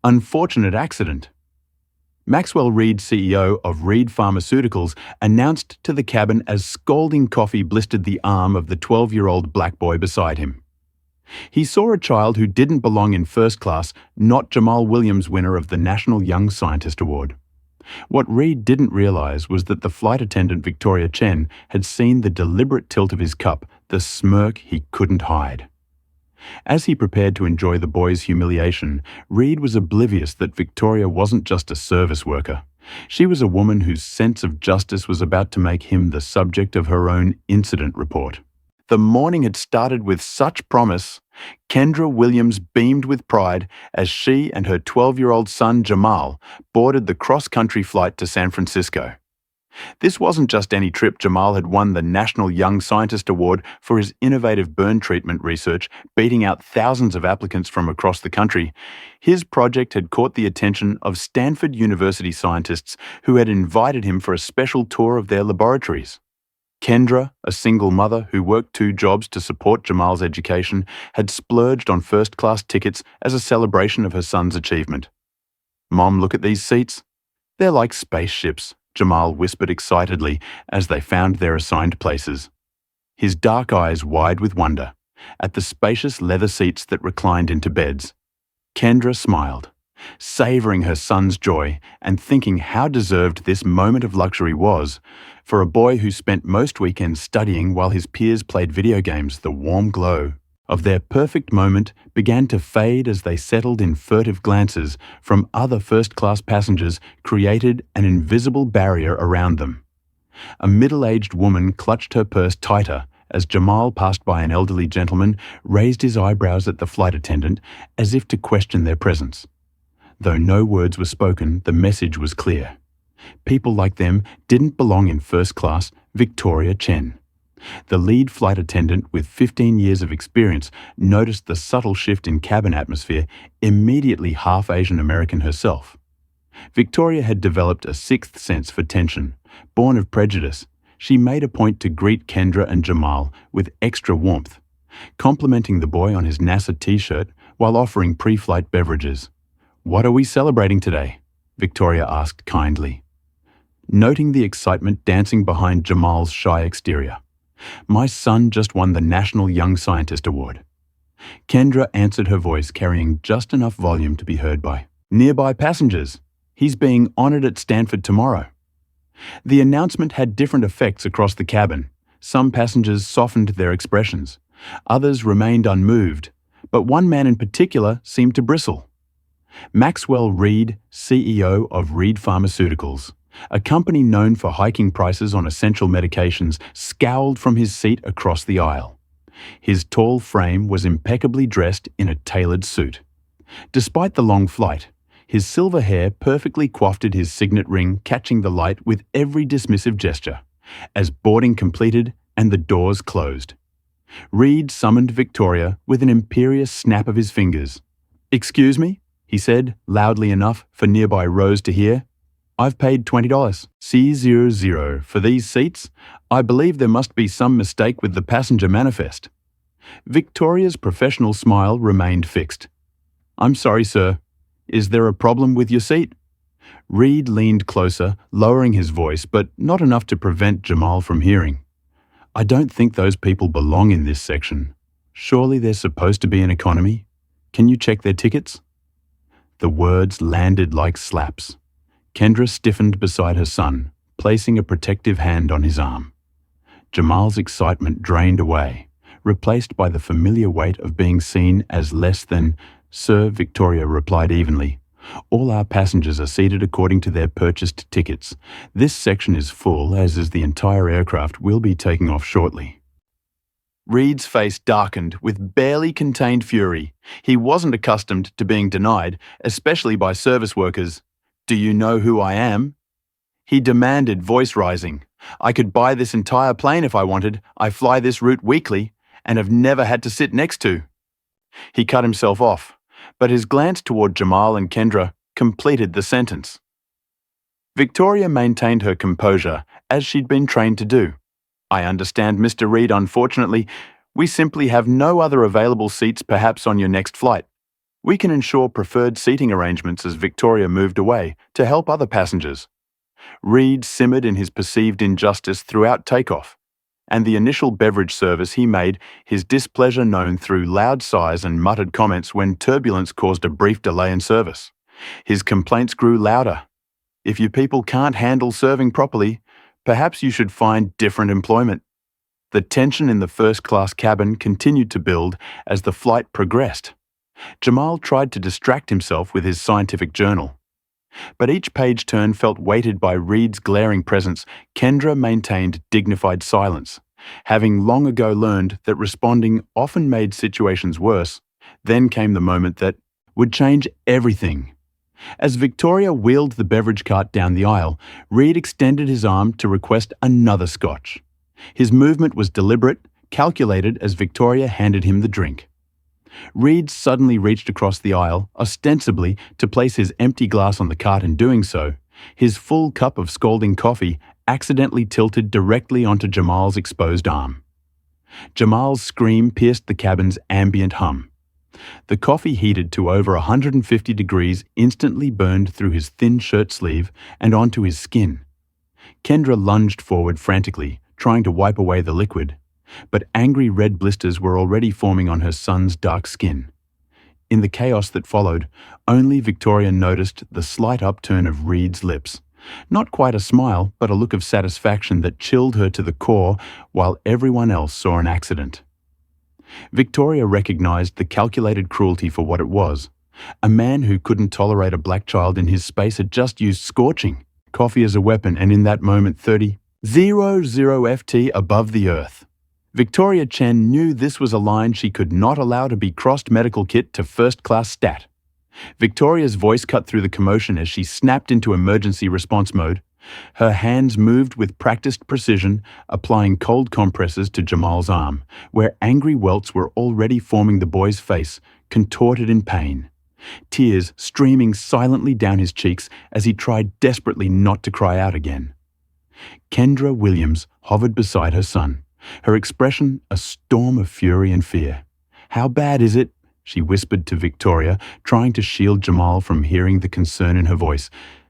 Unfortunate accident. Maxwell Reed, CEO of Reed Pharmaceuticals, announced to the cabin as scalding coffee blistered the arm of the 12-year-old black boy beside him. He saw a child who didn't belong in first class, not Jamal Williams, winner of the National Young Scientist Award. What Reed didn't realize was that the flight attendant Victoria Chen had seen the deliberate tilt of his cup, the smirk he couldn't hide. As he prepared to enjoy the boy's humiliation, Reed was oblivious that Victoria wasn't just a service worker. She was a woman whose sense of justice was about to make him the subject of her own incident report. The morning had started with such promise. Kendra Williams beamed with pride as she and her 12-year-old son Jamal boarded the cross-country flight to San Francisco. This wasn't just any trip. Jamal had won the National Young Scientist Award for his innovative burn treatment research, beating out thousands of applicants from across the country. His project had caught the attention of Stanford University scientists who had invited him for a special tour of their laboratories. Kendra, a single mother who worked 2 jobs to support Jamal's education, had splurged on first-class tickets as a celebration of her son's achievement. "Mom, look at these seats. They're like spaceships," Jamal whispered excitedly as they found their assigned places. His dark eyes wide with wonder at the spacious leather seats that reclined into beds. Kendra smiled, savoring her son's joy and thinking how deserved this moment of luxury was. For a boy who spent most weekends studying while his peers played video games, the warm glow of their perfect moment began to fade as they settled in furtive glances from other first-class passengers, created an invisible barrier around them. A middle-aged woman clutched her purse tighter as Jamal passed by. An elderly gentleman raised his eyebrows at the flight attendant as if to question their presence. Though no words were spoken, the message was clear. People like them didn't belong in first class. Victoria Chen, the lead flight attendant with 15 years of experience, noticed the subtle shift in cabin atmosphere, immediately half Asian American herself. Victoria had developed a sixth sense for tension. Born of prejudice, she made a point to greet Kendra and Jamal with extra warmth, complimenting the boy on his NASA t-shirt while offering pre-flight beverages. "What are we celebrating today?" Victoria asked kindly, noting the excitement dancing behind Jamal's shy exterior. "My son just won the National Young Scientist Award." Kendra answered, her voice carrying just enough volume to be heard by nearby passengers. "He's being honored at Stanford tomorrow." The announcement had different effects across the cabin. Some passengers softened their expressions. Others remained unmoved, but one man in particular seemed to bristle. Maxwell Reed, CEO of Reed Pharmaceuticals, a company known for hiking prices on essential medications, scowled from his seat across the aisle. His tall frame was impeccably dressed in a tailored suit. Despite the long flight, his silver hair perfectly coiffed his signet ring, catching the light with every dismissive gesture. As boarding completed and the doors closed, Reed summoned Victoria with an imperious snap of his fingers. "Excuse me?" he said, loudly enough for nearby rows to hear. "I've paid $20 C00 for these seats. I believe there must be some mistake with the passenger manifest." Victoria's professional smile remained fixed. "I'm sorry, sir. Is there a problem with your seat?" Reed leaned closer, lowering his voice, but not enough to prevent Jamal from hearing. "I don't think those people belong in this section. Surely they're supposed to be in economy. Can you check their tickets?" The words landed like slaps. Kendra stiffened beside her son, placing a protective hand on his arm. Jamal's excitement drained away, replaced by the familiar weight of being seen as less than. "Sir," Victoria replied evenly, "all our passengers are seated according to their purchased tickets. This section is full, as is the entire aircraft. We'll be taking off shortly." Reed's face darkened with barely contained fury. He wasn't accustomed to being denied, especially by service workers. "Do you know who I am?" he demanded, voice rising. "I could buy this entire plane if I wanted. I fly this route weekly and have never had to sit next to." He cut himself off, but his glance toward Jamal and Kendra completed the sentence. Victoria maintained her composure, as she'd been trained to do. "I understand, Mr. Reed. Unfortunately, we simply have no other available seats, perhaps on your next flight." We can ensure preferred seating arrangements as Victoria moved away to help other passengers. Reed simmered in his perceived injustice throughout takeoff, and the initial beverage service he made his displeasure known through loud sighs and muttered comments when turbulence caused a brief delay in service. His complaints grew louder. If you people can't handle serving properly, perhaps you should find different employment. The tension in the first-class cabin continued to build as the flight progressed. Jamal tried to distract himself with his scientific journal. But each page turn felt weighted by Reed's glaring presence. Kendra maintained dignified silence, having long ago learned that responding often made situations worse. Then came the moment that would change everything. As Victoria wheeled the beverage cart down the aisle, Reed extended his arm to request another scotch. His movement was deliberate, calculated as Victoria handed him the drink. Reed suddenly reached across the aisle, ostensibly to place his empty glass on the cart. In doing so, his full cup of scalding coffee accidentally tilted directly onto Jamal's exposed arm. Jamal's scream pierced the cabin's ambient hum. The coffee, heated to over 150 degrees, instantly burned through his thin shirt sleeve and onto his skin. Kendra lunged forward frantically, trying to wipe away the liquid, but angry red blisters were already forming on her son's dark skin. In the chaos that followed, only Victoria noticed the slight upturn of Reed's lips. Not quite a smile, but a look of satisfaction that chilled her to the core, while everyone else saw an accident. Victoria recognized the calculated cruelty for what it was. A man who couldn't tolerate a black child in his space had just used scorching coffee as a weapon, and in that moment 30 FT above the earth. Victoria Chen knew this was a line she could not allow to be crossed. Medical kit to first-class stat. Victoria's voice cut through the commotion as she snapped into emergency response mode. Her hands moved with practiced precision, applying cold compresses to Jamal's arm, where angry welts were already forming the boy's face, contorted in pain. Tears streaming silently down his cheeks as he tried desperately not to cry out again. Kendra Williams hovered beside her son, her expression a storm of fury and fear. "How bad is it?" she whispered to Victoria, trying to shield Jamal from hearing the concern in her voice.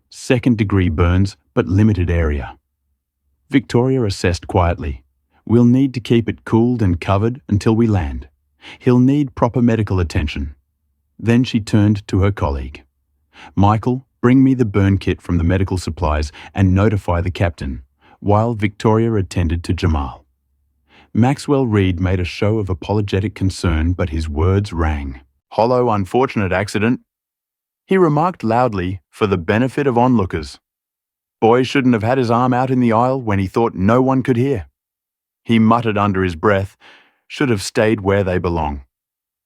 "Second-degree burns, but limited area." Victoria assessed quietly. "We'll need to keep it cooled and covered until we land. He'll need proper medical attention." Then she turned to her colleague. "Michael, bring me the burn kit from the medical supplies and notify the captain," while Victoria attended to Jamal. Maxwell Reed made a show of apologetic concern, but his words rang. "Hollow, unfortunate accident," he remarked loudly for the benefit of onlookers. "Boy shouldn't have had his arm out in the aisle when he thought no one could hear." He muttered under his breath, "Should have stayed where they belong."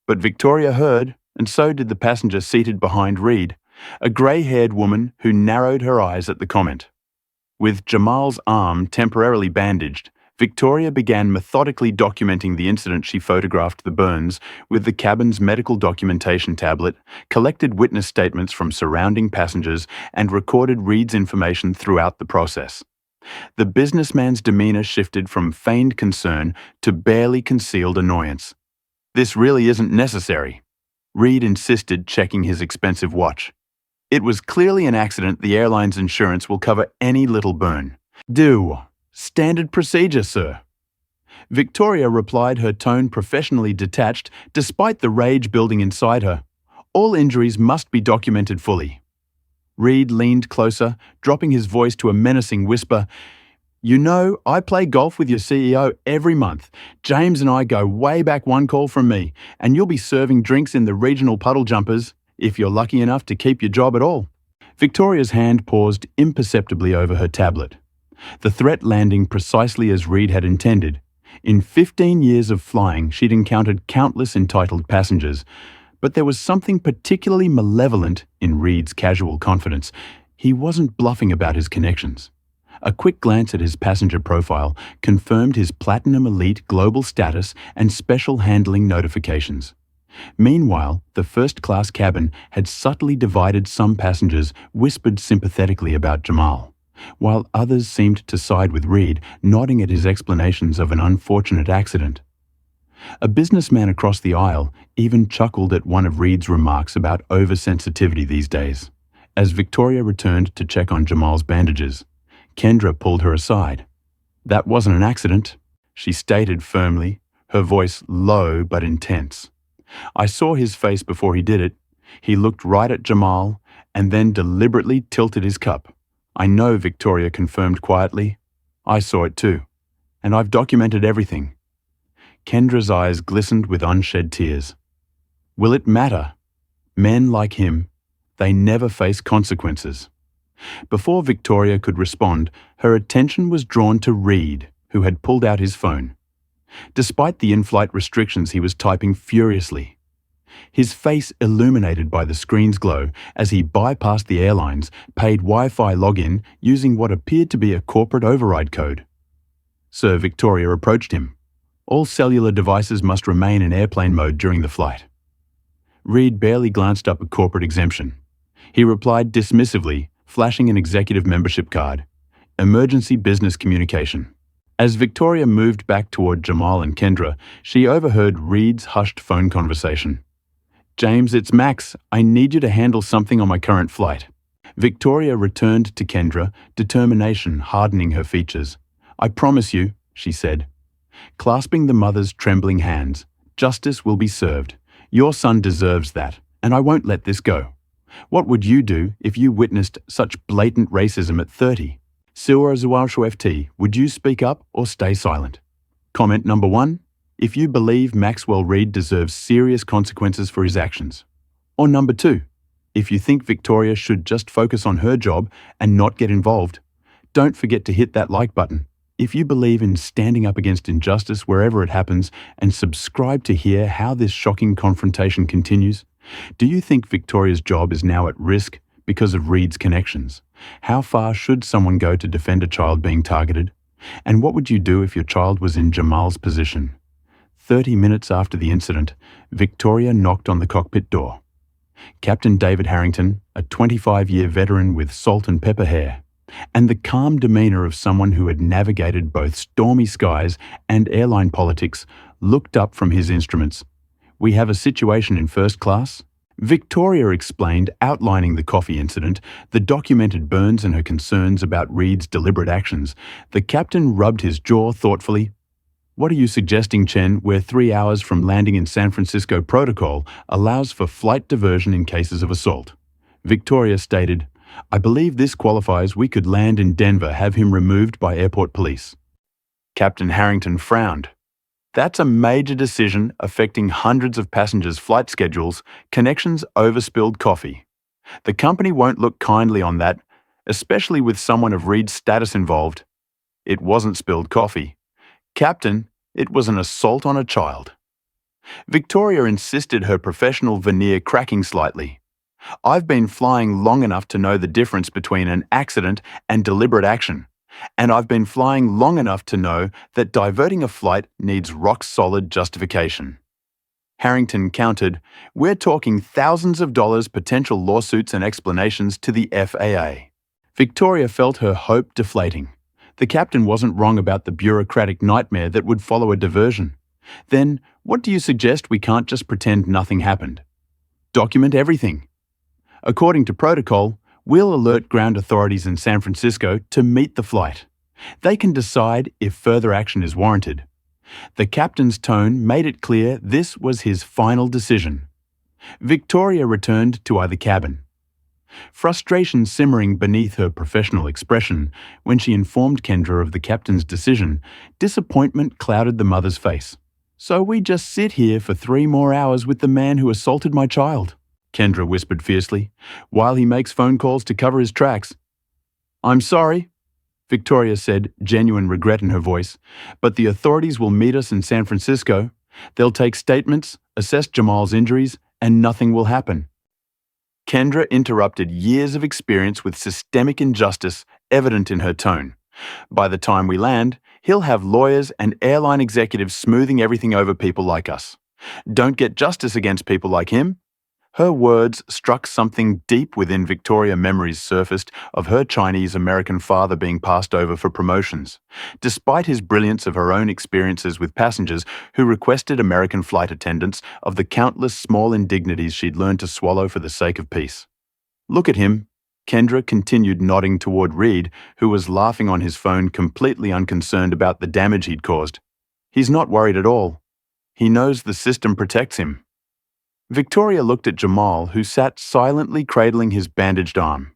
But Victoria heard, and so did the passenger seated behind Reed, a grey-haired woman who narrowed her eyes at the comment. With Jamal's arm temporarily bandaged, Victoria began methodically documenting the incident. She photographed the burns with the cabin's medical documentation tablet, collected witness statements from surrounding passengers, and recorded Reed's information throughout the process. The businessman's demeanor shifted from feigned concern to barely concealed annoyance. "This really isn't necessary," Reed insisted, checking his expensive watch. "It was clearly an accident. The airline's insurance will cover any little burn." Standard procedure, sir." Victoria replied, her tone professionally detached, despite the rage building inside her. "All injuries must be documented fully." Reed leaned closer, dropping his voice to a menacing whisper. "You know, I play golf with your CEO every month. James and I go way back. One call from me, and you'll be serving drinks in the regional puddle jumpers, if you're lucky enough to keep your job at all." Victoria's hand paused imperceptibly over her tablet. The threat landing precisely as Reed had intended. In 15 years of flying, she'd encountered countless entitled passengers, but there was something particularly malevolent in Reed's casual confidence. He wasn't bluffing about his connections. A quick glance at his passenger profile confirmed his Platinum Elite global status and special handling notifications. Meanwhile, the first-class cabin had subtly divided. Some passengers whispered sympathetically about Jamal, while others seemed to side with Reed, nodding at his explanations of an unfortunate accident. A businessman across the aisle even chuckled at one of Reed's remarks about oversensitivity these days. As Victoria returned to check on Jamal's bandages, Kendra pulled her aside. "That wasn't an accident," she stated firmly, her voice low but intense. "I saw his face before he did it. He looked right at Jamal and then deliberately tilted his cup." "I know," Victoria confirmed quietly. "I saw it too. And I've documented everything." Kendra's eyes glistened with unshed tears. Will it matter? Men like him, they never face consequences. Before Victoria could respond, her attention was drawn to Reed, who had pulled out his phone. Despite the in-flight restrictions, he was typing furiously. His face illuminated by the screen's glow as he bypassed the airlines, paid Wi-Fi login using what appeared to be a corporate override code. Sir, Victoria approached him. "All cellular devices must remain in airplane mode during the flight." Reed barely glanced up a corporate exemption. He replied dismissively, flashing an executive membership card. "Emergency business communication." As Victoria moved back toward Jamal and Kendra, she overheard Reed's hushed phone conversation. "James, it's Max. I need you to handle something on my current flight." Victoria returned to Kendra, determination hardening her features. "I promise you," she said. Clasping the mother's trembling hands, "Justice will be served. Your son deserves that, and I won't let this go. What would you do if you witnessed such blatant racism at 30? Siwa FT, would you speak up or stay silent?" Comment number 1. If you believe Maxwell Reed deserves serious consequences for his actions. Or number 2. If you think Victoria should just focus on her job and not get involved, don't forget to hit that like button. If you believe in standing up against injustice wherever it happens, and subscribe to hear how this shocking confrontation continues. Do you think Victoria's job is now at risk because of Reed's connections? How far should someone go to defend a child being targeted? And what would you do if your child was in Jamal's position? 30 minutes after the incident, Victoria knocked on the cockpit door. Captain David Harrington, a 25-year veteran with salt and pepper hair, and the calm demeanor of someone who had navigated both stormy skies and airline politics, looked up from his instruments. "We have a situation in first class?" Victoria explained, outlining the coffee incident, the documented burns and her concerns about Reed's deliberate actions. The captain rubbed his jaw thoughtfully. "What are you suggesting, Chen, where 3 hours from landing in San Francisco protocol allows for flight diversion in cases of assault?" Victoria stated, "I believe this qualifies. We could land in Denver, have him removed by airport police." Captain Harrington frowned. "That's a major decision affecting hundreds of passengers' flight schedules, connections over spilled coffee. The company won't look kindly on that, especially with someone of Reed's status involved. It wasn't spilled coffee. Captain, it was an assault on a child." Victoria insisted, her professional veneer cracking slightly. "I've been flying long enough to know the difference between an accident and deliberate action. And I've been flying long enough to know that diverting a flight needs rock-solid justification." Harrington countered, "We're talking thousands of dollars potential lawsuits and explanations to the FAA." Victoria felt her hope deflating. The captain wasn't wrong about the bureaucratic nightmare that would follow a diversion. Then, what do you suggest we can't just pretend nothing happened? Document everything. According to protocol, we'll alert ground authorities in San Francisco to meet the flight. They can decide if further action is warranted. The captain's tone made it clear this was his final decision. Victoria returned to either cabin. Frustration simmering beneath her professional expression, when she informed Kendra of the captain's decision, disappointment clouded the mother's face. "So we just sit here for 3 more hours with the man who assaulted my child?" Kendra whispered fiercely, "while he makes phone calls to cover his tracks." "I'm sorry," Victoria said, genuine regret in her voice, "but the authorities will meet us in San Francisco. They'll take statements, assess Jamal's injuries, and nothing will happen." Kendra interrupted, years of experience with systemic injustice evident in her tone. "By the time we land, he'll have lawyers and airline executives smoothing everything over people like us. Don't get justice against people like him." Her words struck something deep within Victoria. Memories surfaced of her Chinese-American father being passed over for promotions, despite his brilliance of her own experiences with passengers who requested American flight attendants of the countless small indignities she'd learned to swallow for the sake of peace. "Look at him." Kendra continued, nodding toward Reed, who was laughing on his phone, completely unconcerned about the damage he'd caused. "He's not worried at all. He knows the system protects him." Victoria looked at Jamal, who sat silently cradling his bandaged arm,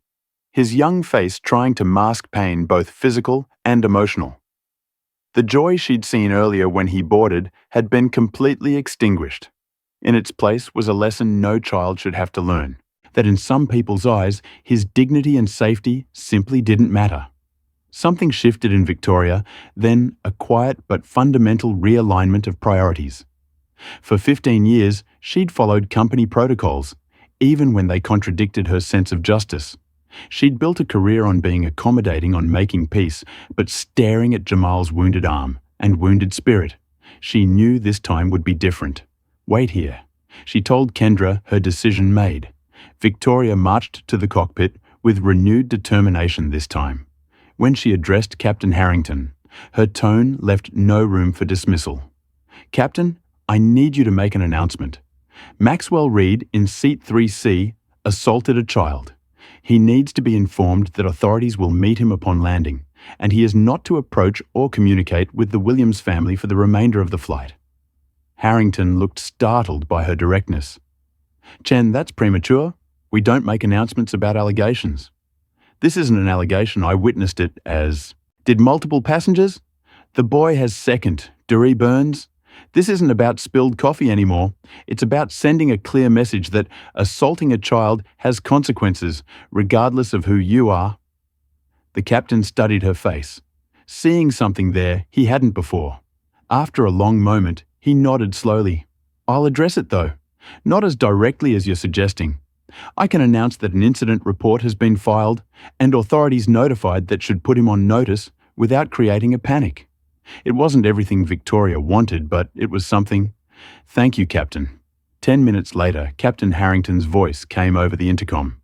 his young face trying to mask pain, both physical and emotional. The joy she'd seen earlier when he boarded had been completely extinguished. In its place was a lesson no child should have to learn, that in some people's eyes, his dignity and safety simply didn't matter. Something shifted in Victoria, then a quiet but fundamental realignment of priorities. For 15 years, she'd followed company protocols, even when they contradicted her sense of justice. She'd built a career on being accommodating, on making peace, but staring at Jamal's wounded arm and wounded spirit. She knew this time would be different. "Wait here." She told Kendra, her decision made. Victoria marched to the cockpit with renewed determination this time. When she addressed Captain Harrington, her tone left no room for dismissal. "Captain, I need you to make an announcement. Maxwell Reed in seat 3C assaulted a child. He needs to be informed that authorities will meet him upon landing, and he is not to approach or communicate with the Williams family for the remainder of the flight." Harrington looked startled by her directness. "Chen, that's premature. We don't make announcements about allegations." "This isn't an allegation. I witnessed it as..." "Did multiple passengers?" "The boy has second degree burns." "This isn't about spilled coffee anymore. It's about sending a clear message that assaulting a child has consequences, regardless of who you are." The captain studied her face, seeing something there he hadn't before. After a long moment, he nodded slowly. "I'll address it, though. Not as directly as you're suggesting. I can announce that an incident report has been filed and authorities notified that should put him on notice without creating a panic." It wasn't everything Victoria wanted, but it was something. "Thank you, Captain." 10 minutes later, Captain Harrington's voice came over the intercom.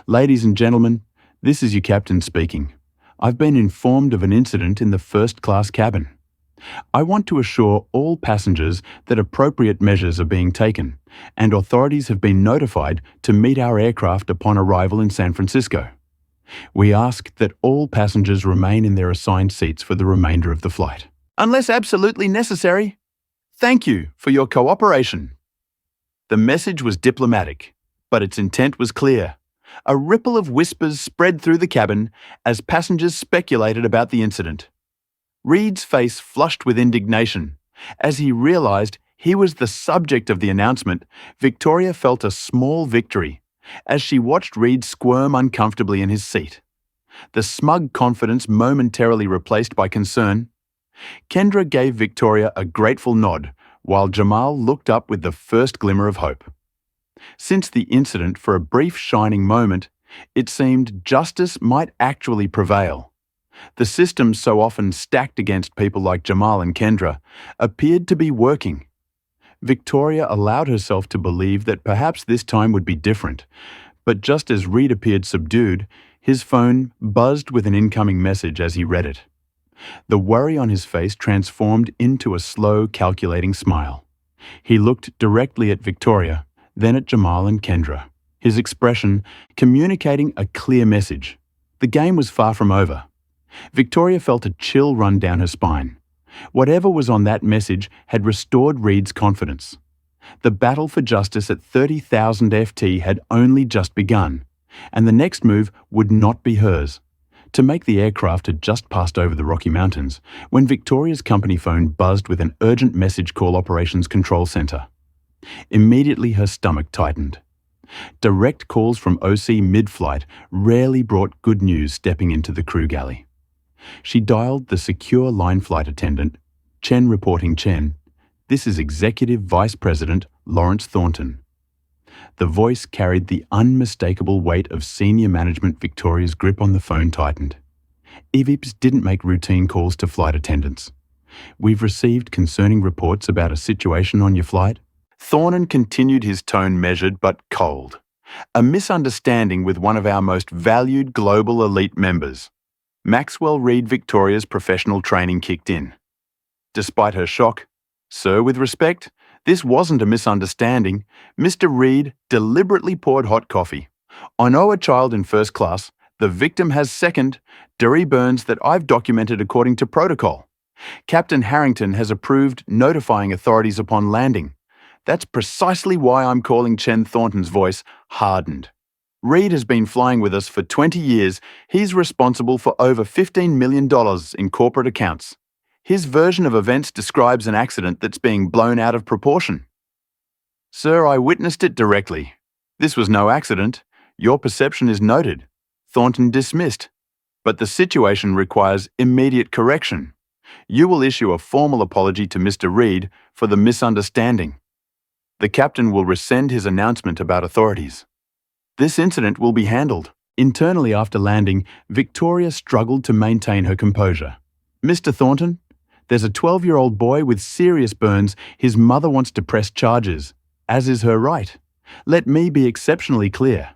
"Ladies and gentlemen, this is your captain speaking. I've been informed of an incident in the first-class cabin. I want to assure all passengers that appropriate measures are being taken, and authorities have been notified to meet our aircraft upon arrival in San Francisco. We ask that all passengers remain in their assigned seats for the remainder of the flight, unless absolutely necessary. Thank you for your cooperation." The message was diplomatic, but its intent was clear. A ripple of whispers spread through the cabin as passengers speculated about the incident. Reed's face flushed with indignation. As he realized he was the subject of the announcement, Victoria felt a small victory as she watched Reed squirm uncomfortably in his seat. The smug confidence momentarily replaced by concern. Kendra gave Victoria a grateful nod, while Jamal looked up with the first glimmer of hope. Since the incident, for a brief shining moment, it seemed justice might actually prevail. The system so often stacked against people like Jamal and Kendra appeared to be working. Victoria allowed herself to believe that perhaps this time would be different, but just as Reed appeared subdued, his phone buzzed with an incoming message as he read it. The worry on his face transformed into a slow, calculating smile. He looked directly at Victoria, then at Jamal and Kendra, his expression communicating a clear message. The game was far from over. Victoria felt a chill run down her spine. Whatever was on that message had restored Reed's confidence. The battle for justice at 30,000 FT had only just begun, and the next move would not be hers. To make the aircraft had just passed over the Rocky Mountains when Victoria's company phone buzzed with an urgent message call operations control center. Immediately her stomach tightened. Direct calls from OC mid-flight rarely brought good news stepping into the crew galley. She dialed the secure line flight attendant, Chen reporting Chen. "This is Executive Vice President Lawrence Thornton." The voice carried the unmistakable weight of senior management. Victoria's grip on the phone tightened. "EVIPs didn't make routine calls to flight attendants. We've received concerning reports about a situation on your flight." Thornton continued, his tone measured but cold. A misunderstanding with one of our most valued global elite members. Maxwell Reed Victoria's professional training kicked in. Despite her shock, "Sir, with respect, this wasn't a misunderstanding. Mr. Reed deliberately poured hot coffee. I know a child in first class. The victim has second-degree burns that I've documented according to protocol. Captain Harrington has approved notifying authorities upon landing. That's precisely why I'm calling." Chen Thornton's voice hardened. "Reed has been flying with us for 20 years. He's responsible for over $15 million in corporate accounts. His version of events describes an accident that's being blown out of proportion." "Sir, I witnessed it directly. This was no accident. Your perception is noted." Thornton dismissed. "But the situation requires immediate correction. You will issue a formal apology to Mr. Reed for the misunderstanding. The captain will rescind his announcement about authorities. This incident will be handled." Internally after landing, Victoria struggled to maintain her composure. "Mr. Thornton, there's a 12-year-old boy with serious burns. His mother wants to press charges, as is her right. Let me be exceptionally clear."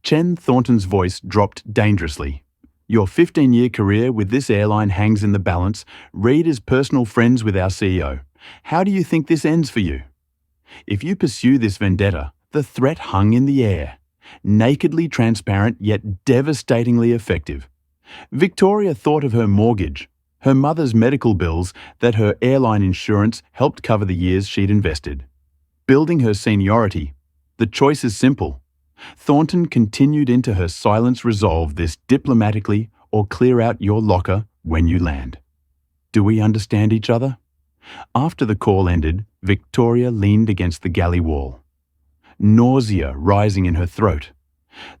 Chen Thornton's voice dropped dangerously. "Your 15-year career with this airline hangs in the balance. Reed is personal friends with our CEO. How do you think this ends for you? If you pursue this vendetta, the threat hung in the air. Nakedly transparent, yet devastatingly effective. Victoria thought of her mortgage, her mother's medical bills that her airline insurance helped cover the years she'd invested. Building her seniority. The choice is simple. Thornton continued into her silence. Resolve this diplomatically or clear out your locker when you land. Do we understand each other?" After the call ended, Victoria leaned against the galley wall, nausea rising in her throat.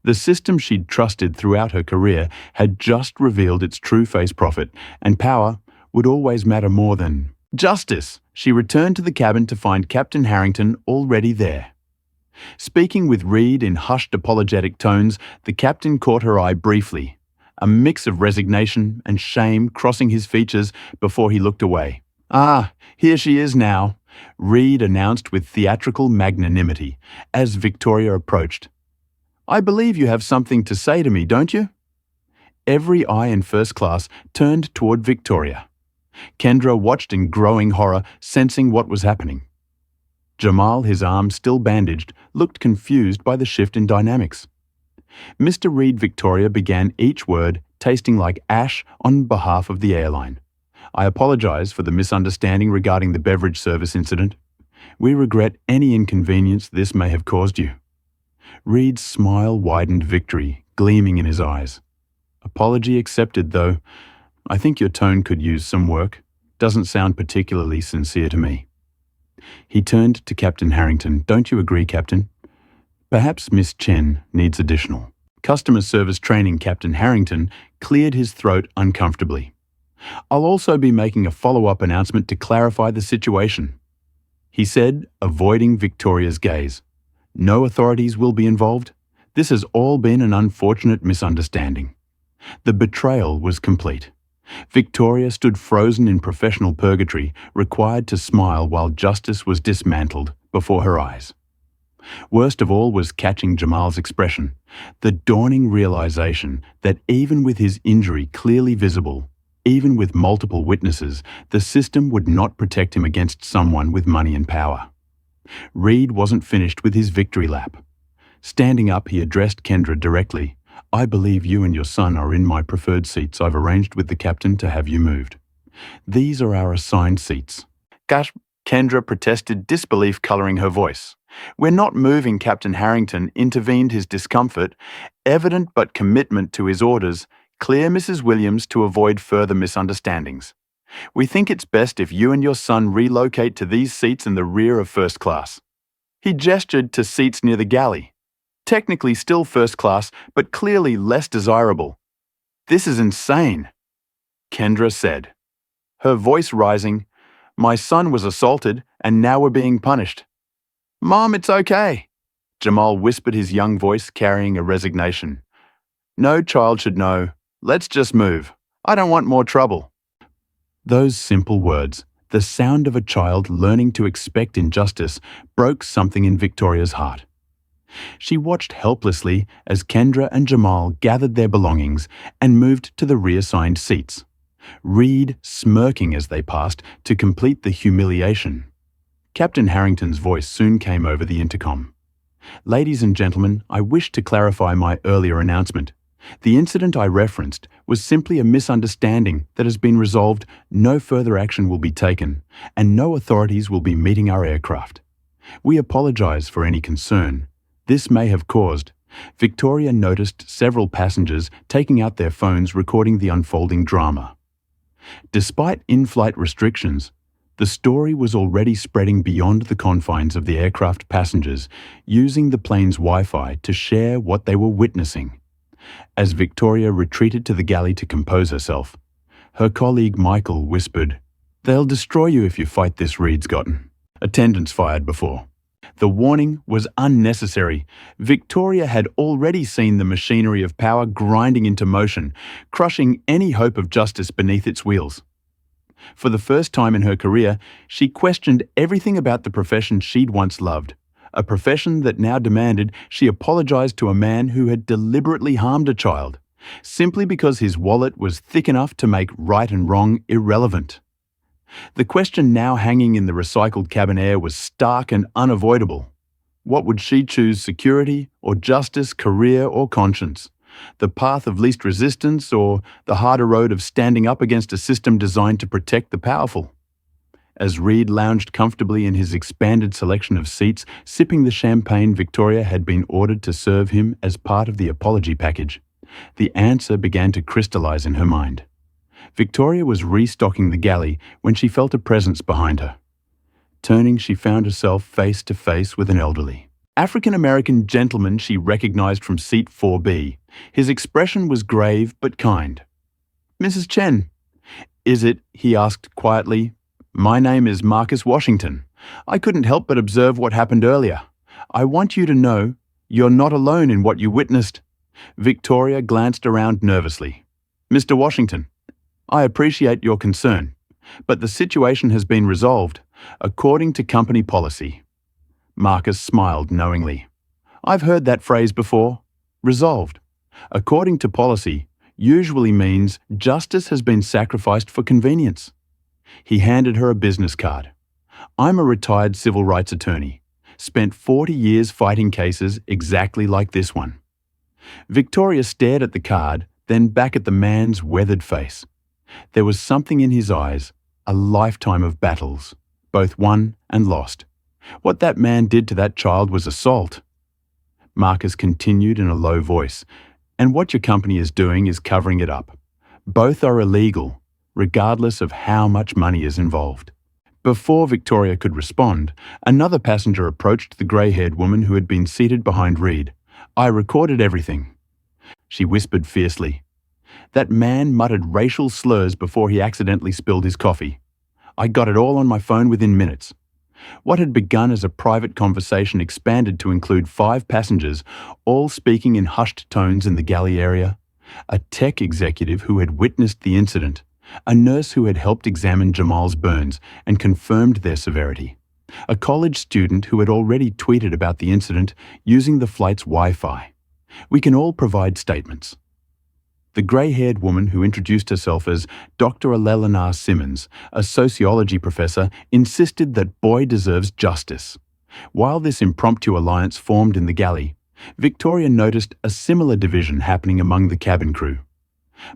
The system she'd trusted throughout her career had just revealed its true face. Profit and power would always matter more than justice. She returned to the cabin to find Captain Harrington already there. Speaking with Reed in hushed, apologetic tones, the captain caught her eye briefly, a mix of resignation and shame crossing his features before he looked away. "Ah, here she is now," Reed announced with theatrical magnanimity as Victoria approached. "I believe you have something to say to me, don't you?" Every eye in first class turned toward Victoria. Kendra watched in growing horror, sensing what was happening. Jamal, his arm still bandaged, looked confused by the shift in dynamics. Mr. Reed Victoria began each word tasting like ash on behalf of the airline. "I apologize for the misunderstanding regarding the beverage service incident. We regret any inconvenience this may have caused you." Reed's smile widened, victory gleaming in his eyes. "Apology accepted, though. I think your tone could use some work. Doesn't sound particularly sincere to me." He turned to Captain Harrington. "Don't you agree, Captain? Perhaps Miss Chen needs additional customer service training." Captain Harrington cleared his throat uncomfortably. "I'll also be making a follow-up announcement to clarify the situation," he said, avoiding Victoria's gaze. "No authorities will be involved. This has all been an unfortunate misunderstanding." The betrayal was complete. Victoria stood frozen in professional purgatory, required to smile while justice was dismantled before her eyes. Worst of all was catching Jamal's expression, the dawning realization that even with his injury clearly visible, even with multiple witnesses, the system would not protect him against someone with money and power. Reed wasn't finished with his victory lap. Standing up, he addressed Kendra directly. "I believe you and your son are in my preferred seats. I've arranged with the captain to have you moved. These are our assigned seats." "Gosh," Kendra protested, disbelief coloring her voice. "We're not moving." Captain Harrington intervened, his discomfort evident but commitment to his orders clear. "Mrs. Williams, to avoid further misunderstandings, we think it's best if you and your son relocate to these seats in the rear of first class." He gestured to seats near the galley. Technically still first class, but clearly less desirable. "This is insane," Kendra said, her voice rising. "My son was assaulted, and now we're being punished." "Mom, it's okay," Jamal whispered, his young voice carrying a resignation. "No child should know. Let's just move. I don't want more trouble." Those simple words, The sound of a child learning to expect injustice broke something in Victoria's heart. She watched helplessly as Kendra and Jamal gathered their belongings and moved to the reassigned seats, Reed smirking as they passed to complete the humiliation. Captain Harrington's voice soon came over the intercom. "Ladies and gentlemen, I wish to clarify my earlier announcement. The incident I referenced was simply a misunderstanding that has been resolved. No further action will be taken, and no authorities will be meeting our aircraft. We apologize for any concern this may have caused." Victoria noticed several passengers taking out their phones recording the unfolding drama. Despite in-flight restrictions, the story was already spreading beyond the confines of the aircraft passengers, using the plane's Wi-Fi to share what they were witnessing. As Victoria retreated to the galley to compose herself, her colleague Michael whispered, "They'll destroy you if you fight this, Reed's gotten. Attendants fired before." The warning was unnecessary. Victoria had already seen the machinery of power grinding into motion, crushing any hope of justice beneath its wheels. For the first time in her career, she questioned everything about the profession she'd once loved, a profession that now demanded she apologize to a man who had deliberately harmed a child, simply because his wallet was thick enough to make right and wrong irrelevant. The question now hanging in the recycled cabin air was stark and unavoidable. What would she choose, security or justice, career or conscience? The path of least resistance or the harder road of standing up against a system designed to protect the powerful? As Reed lounged comfortably in his expanded selection of seats, sipping the champagne Victoria had been ordered to serve him as part of the apology package, the answer began to crystallize in her mind. Victoria was restocking the galley when she felt a presence behind her. Turning, she found herself face to face with an elderly African-American gentleman she recognized from seat 4B. His expression was grave but kind. "Mrs. Chen." "Is it?" he asked quietly. "My name is Marcus Washington. I couldn't help but observe what happened earlier. I want you to know you're not alone in what you witnessed." Victoria glanced around nervously. "Mr. Washington, I appreciate your concern, but the situation has been resolved, according to company policy." Marcus smiled knowingly. "I've heard that phrase before. Resolved, according to policy, usually means justice has been sacrificed for convenience." He handed her a business card. "I'm a retired civil rights attorney. Spent 40 years fighting cases exactly like this one." Victoria stared at the card, then back at the man's weathered face. There was something in his eyes, a lifetime of battles, both won and lost. What that man did to that child was assault. Marcus continued in a low voice, "And what your company is doing is covering it up. Both are illegal, regardless of how much money is involved." Before Victoria could respond, another passenger approached the grey-haired woman who had been seated behind Reed. "I recorded everything," she whispered fiercely. "That man muttered racial slurs before he accidentally spilled his coffee. I got it all on my phone within minutes." What had begun as a private conversation expanded to include 5 passengers, all speaking in hushed tones in the galley area. A tech executive who had witnessed the incident, a nurse who had helped examine Jamal's burns and confirmed their severity, a college student who had already tweeted about the incident using the flight's Wi-Fi. We can all provide statements. The grey-haired woman who introduced herself as Dr. Alelenar Simmons, a sociology professor, insisted that boy deserves justice. While this impromptu alliance formed in the galley, Victoria noticed a similar division happening among the cabin crew.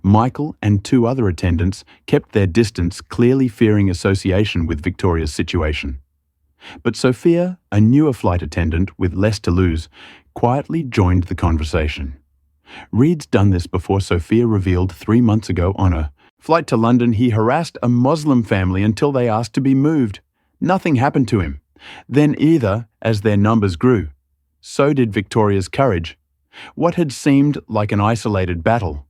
Michael and 2 other attendants kept their distance, clearly fearing association with Victoria's situation. But Sophia, a newer flight attendant with less to lose, quietly joined the conversation. Reed's done this before. Sophia revealed 3 months ago on a flight to London he harassed a Muslim family until they asked to be moved. Nothing happened to him. Then either, as their numbers grew, so did Victoria's courage. What had seemed like an isolated battle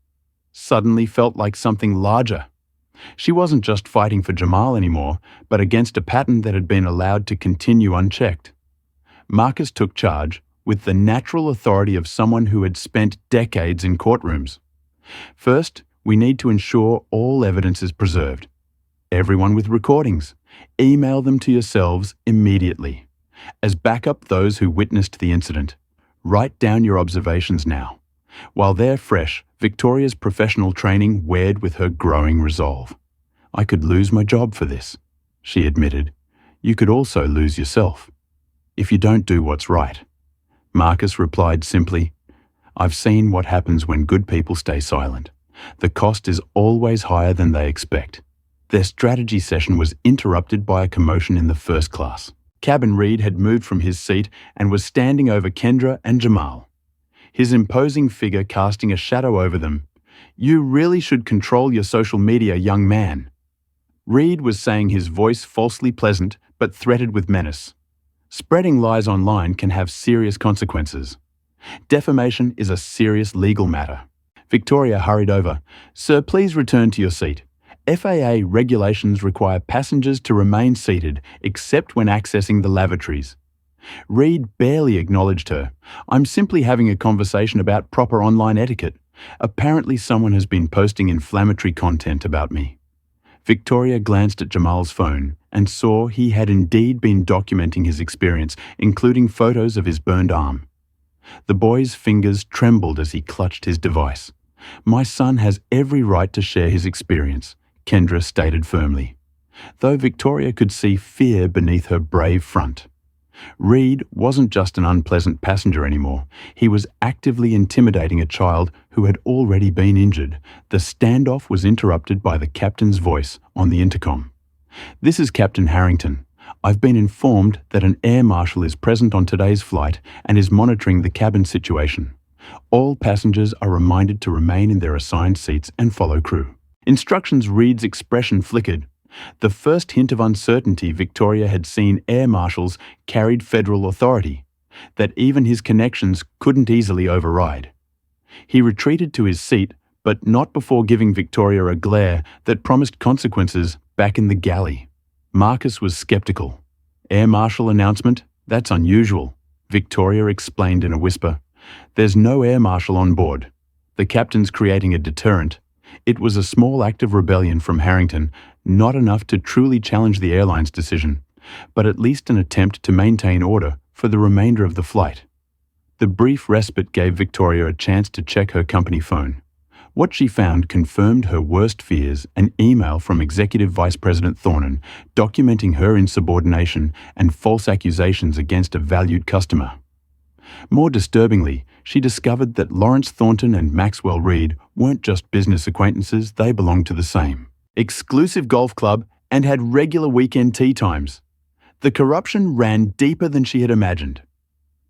suddenly felt like something larger. She wasn't just fighting for Jamal anymore, but against a pattern that had been allowed to continue unchecked. Marcus took charge, with the natural authority of someone who had spent decades in courtrooms. "First, we need to ensure all evidence is preserved. Everyone with recordings. Email them to yourselves immediately. As backup those who witnessed the incident. Write down your observations now. While they're fresh, Victoria's professional training weared with her growing resolve. I could lose my job for this, she admitted. You could also lose yourself, if you don't do what's right. Marcus replied simply, I've seen what happens when good people stay silent. The cost is always higher than they expect. Their strategy session was interrupted by a commotion in the first class. Cabin Reed had moved from his seat and was standing over Kendra and Jamal, his imposing figure casting a shadow over them. You really should control your social media, young man. Reed was saying, his voice falsely pleasant but threatened with menace. Spreading lies online can have serious consequences. Defamation is a serious legal matter. Victoria hurried over. Sir, please return to your seat. FAA regulations require passengers to remain seated except when accessing the lavatories. Reed barely acknowledged her. I'm simply having a conversation about proper online etiquette. Apparently someone has been posting inflammatory content about me. Victoria glanced at Jamal's phone and saw he had indeed been documenting his experience, including photos of his burned arm. The boy's fingers trembled as he clutched his device. My son has every right to share his experience, Kendra stated firmly, though Victoria could see fear beneath her brave front. Reed wasn't just an unpleasant passenger anymore. He was actively intimidating a child who had already been injured. The standoff was interrupted by the captain's voice on the intercom. This is Captain Harrington. I've been informed that an air marshal is present on today's flight and is monitoring the cabin situation. All passengers are reminded to remain in their assigned seats and follow crew. Instructions. Reed's expression flickered. The first hint of uncertainty Victoria had seen air marshals carried federal authority, that even his connections couldn't easily override. He retreated to his seat, but not before giving Victoria a glare that promised consequences back in the galley. Marcus was skeptical. Air marshal announcement? That's unusual, Victoria explained in a whisper. There's no air marshal on board. The captain's creating a deterrent. It was a small act of rebellion from Harrington, not enough to truly challenge the airline's decision, but at least an attempt to maintain order for the remainder of the flight. The brief respite gave Victoria a chance to check her company phone. What she found confirmed her worst fears: an email from Executive Vice President Thornton documenting her insubordination and false accusations against a valued customer. More disturbingly, she discovered that Lawrence Thornton and Maxwell Reed weren't just business acquaintances, they belonged to the same exclusive golf club and had regular weekend tea times. The corruption ran deeper than she had imagined.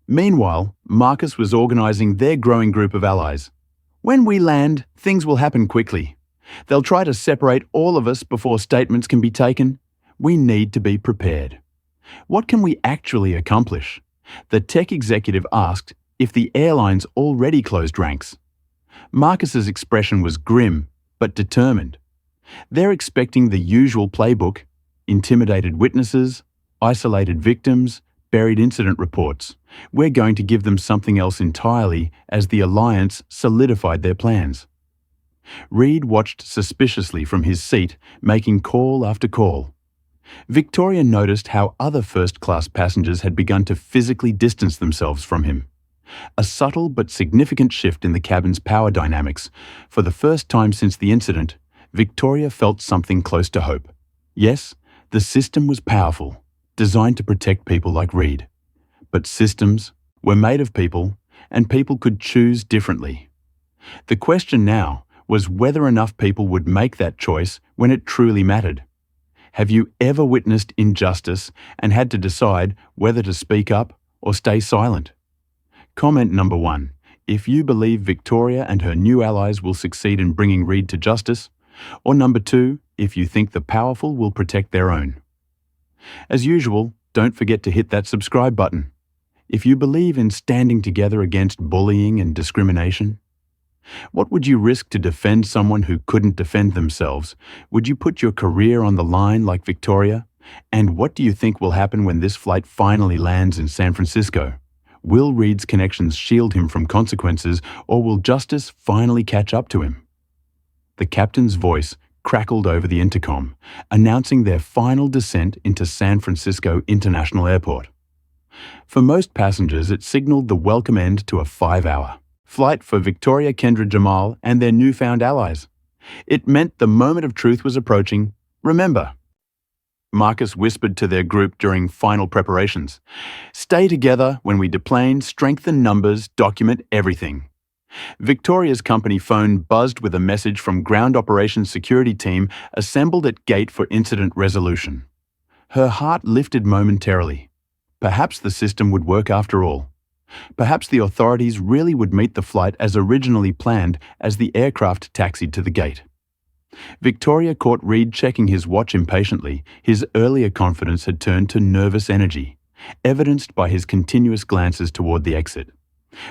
Meanwhile, Marcus was organizing their growing group of allies. When we land, things will happen quickly. They'll try to separate all of us before statements can be taken. We need to be prepared. What can we actually accomplish? The tech executive asked if the airlines already closed ranks. Marcus's expression was grim, but determined. They're expecting the usual playbook: intimidated witnesses, isolated victims, buried incident reports. We're going to give them something else entirely as the alliance solidified their plans. Reed watched suspiciously from his seat, making call after call. Victoria noticed how other first-class passengers had begun to physically distance themselves from him. A subtle but significant shift in the cabin's power dynamics. For the first time since the incident, Victoria felt something close to hope. Yes, the system was powerful, designed to protect people like Reed. But systems were made of people, and people could choose differently. The question now was whether enough people would make that choice when it truly mattered. Have you ever witnessed injustice and had to decide whether to speak up or stay silent? Comment number 1. If you believe Victoria and her new allies will succeed in bringing Reed to justice, or number 2, if you think the powerful will protect their own. As usual, don't forget to hit that subscribe button. If you believe in standing together against bullying and discrimination, what would you risk to defend someone who couldn't defend themselves? Would you put your career on the line like Victoria? And what do you think will happen when this flight finally lands in San Francisco? Will Reed's connections shield him from consequences, or will justice finally catch up to him? The captain's voice crackled over the intercom, announcing their final descent into San Francisco International Airport. For most passengers, it signaled the welcome end to a 5-hour flight for Victoria, Kendra, Jamal, and their newfound allies. It meant the moment of truth was approaching. Remember, Marcus whispered to their group during final preparations, "Stay together when we deplane, strengthen numbers, document everything." Victoria's company phone buzzed with a message from ground operations security team assembled at gate for incident resolution. Her heart lifted momentarily. Perhaps the system would work after all. Perhaps the authorities really would meet the flight as originally planned as the aircraft taxied to the gate. Victoria caught Reed checking his watch impatiently. His earlier confidence had turned to nervous energy, evidenced by his continuous glances toward the exit.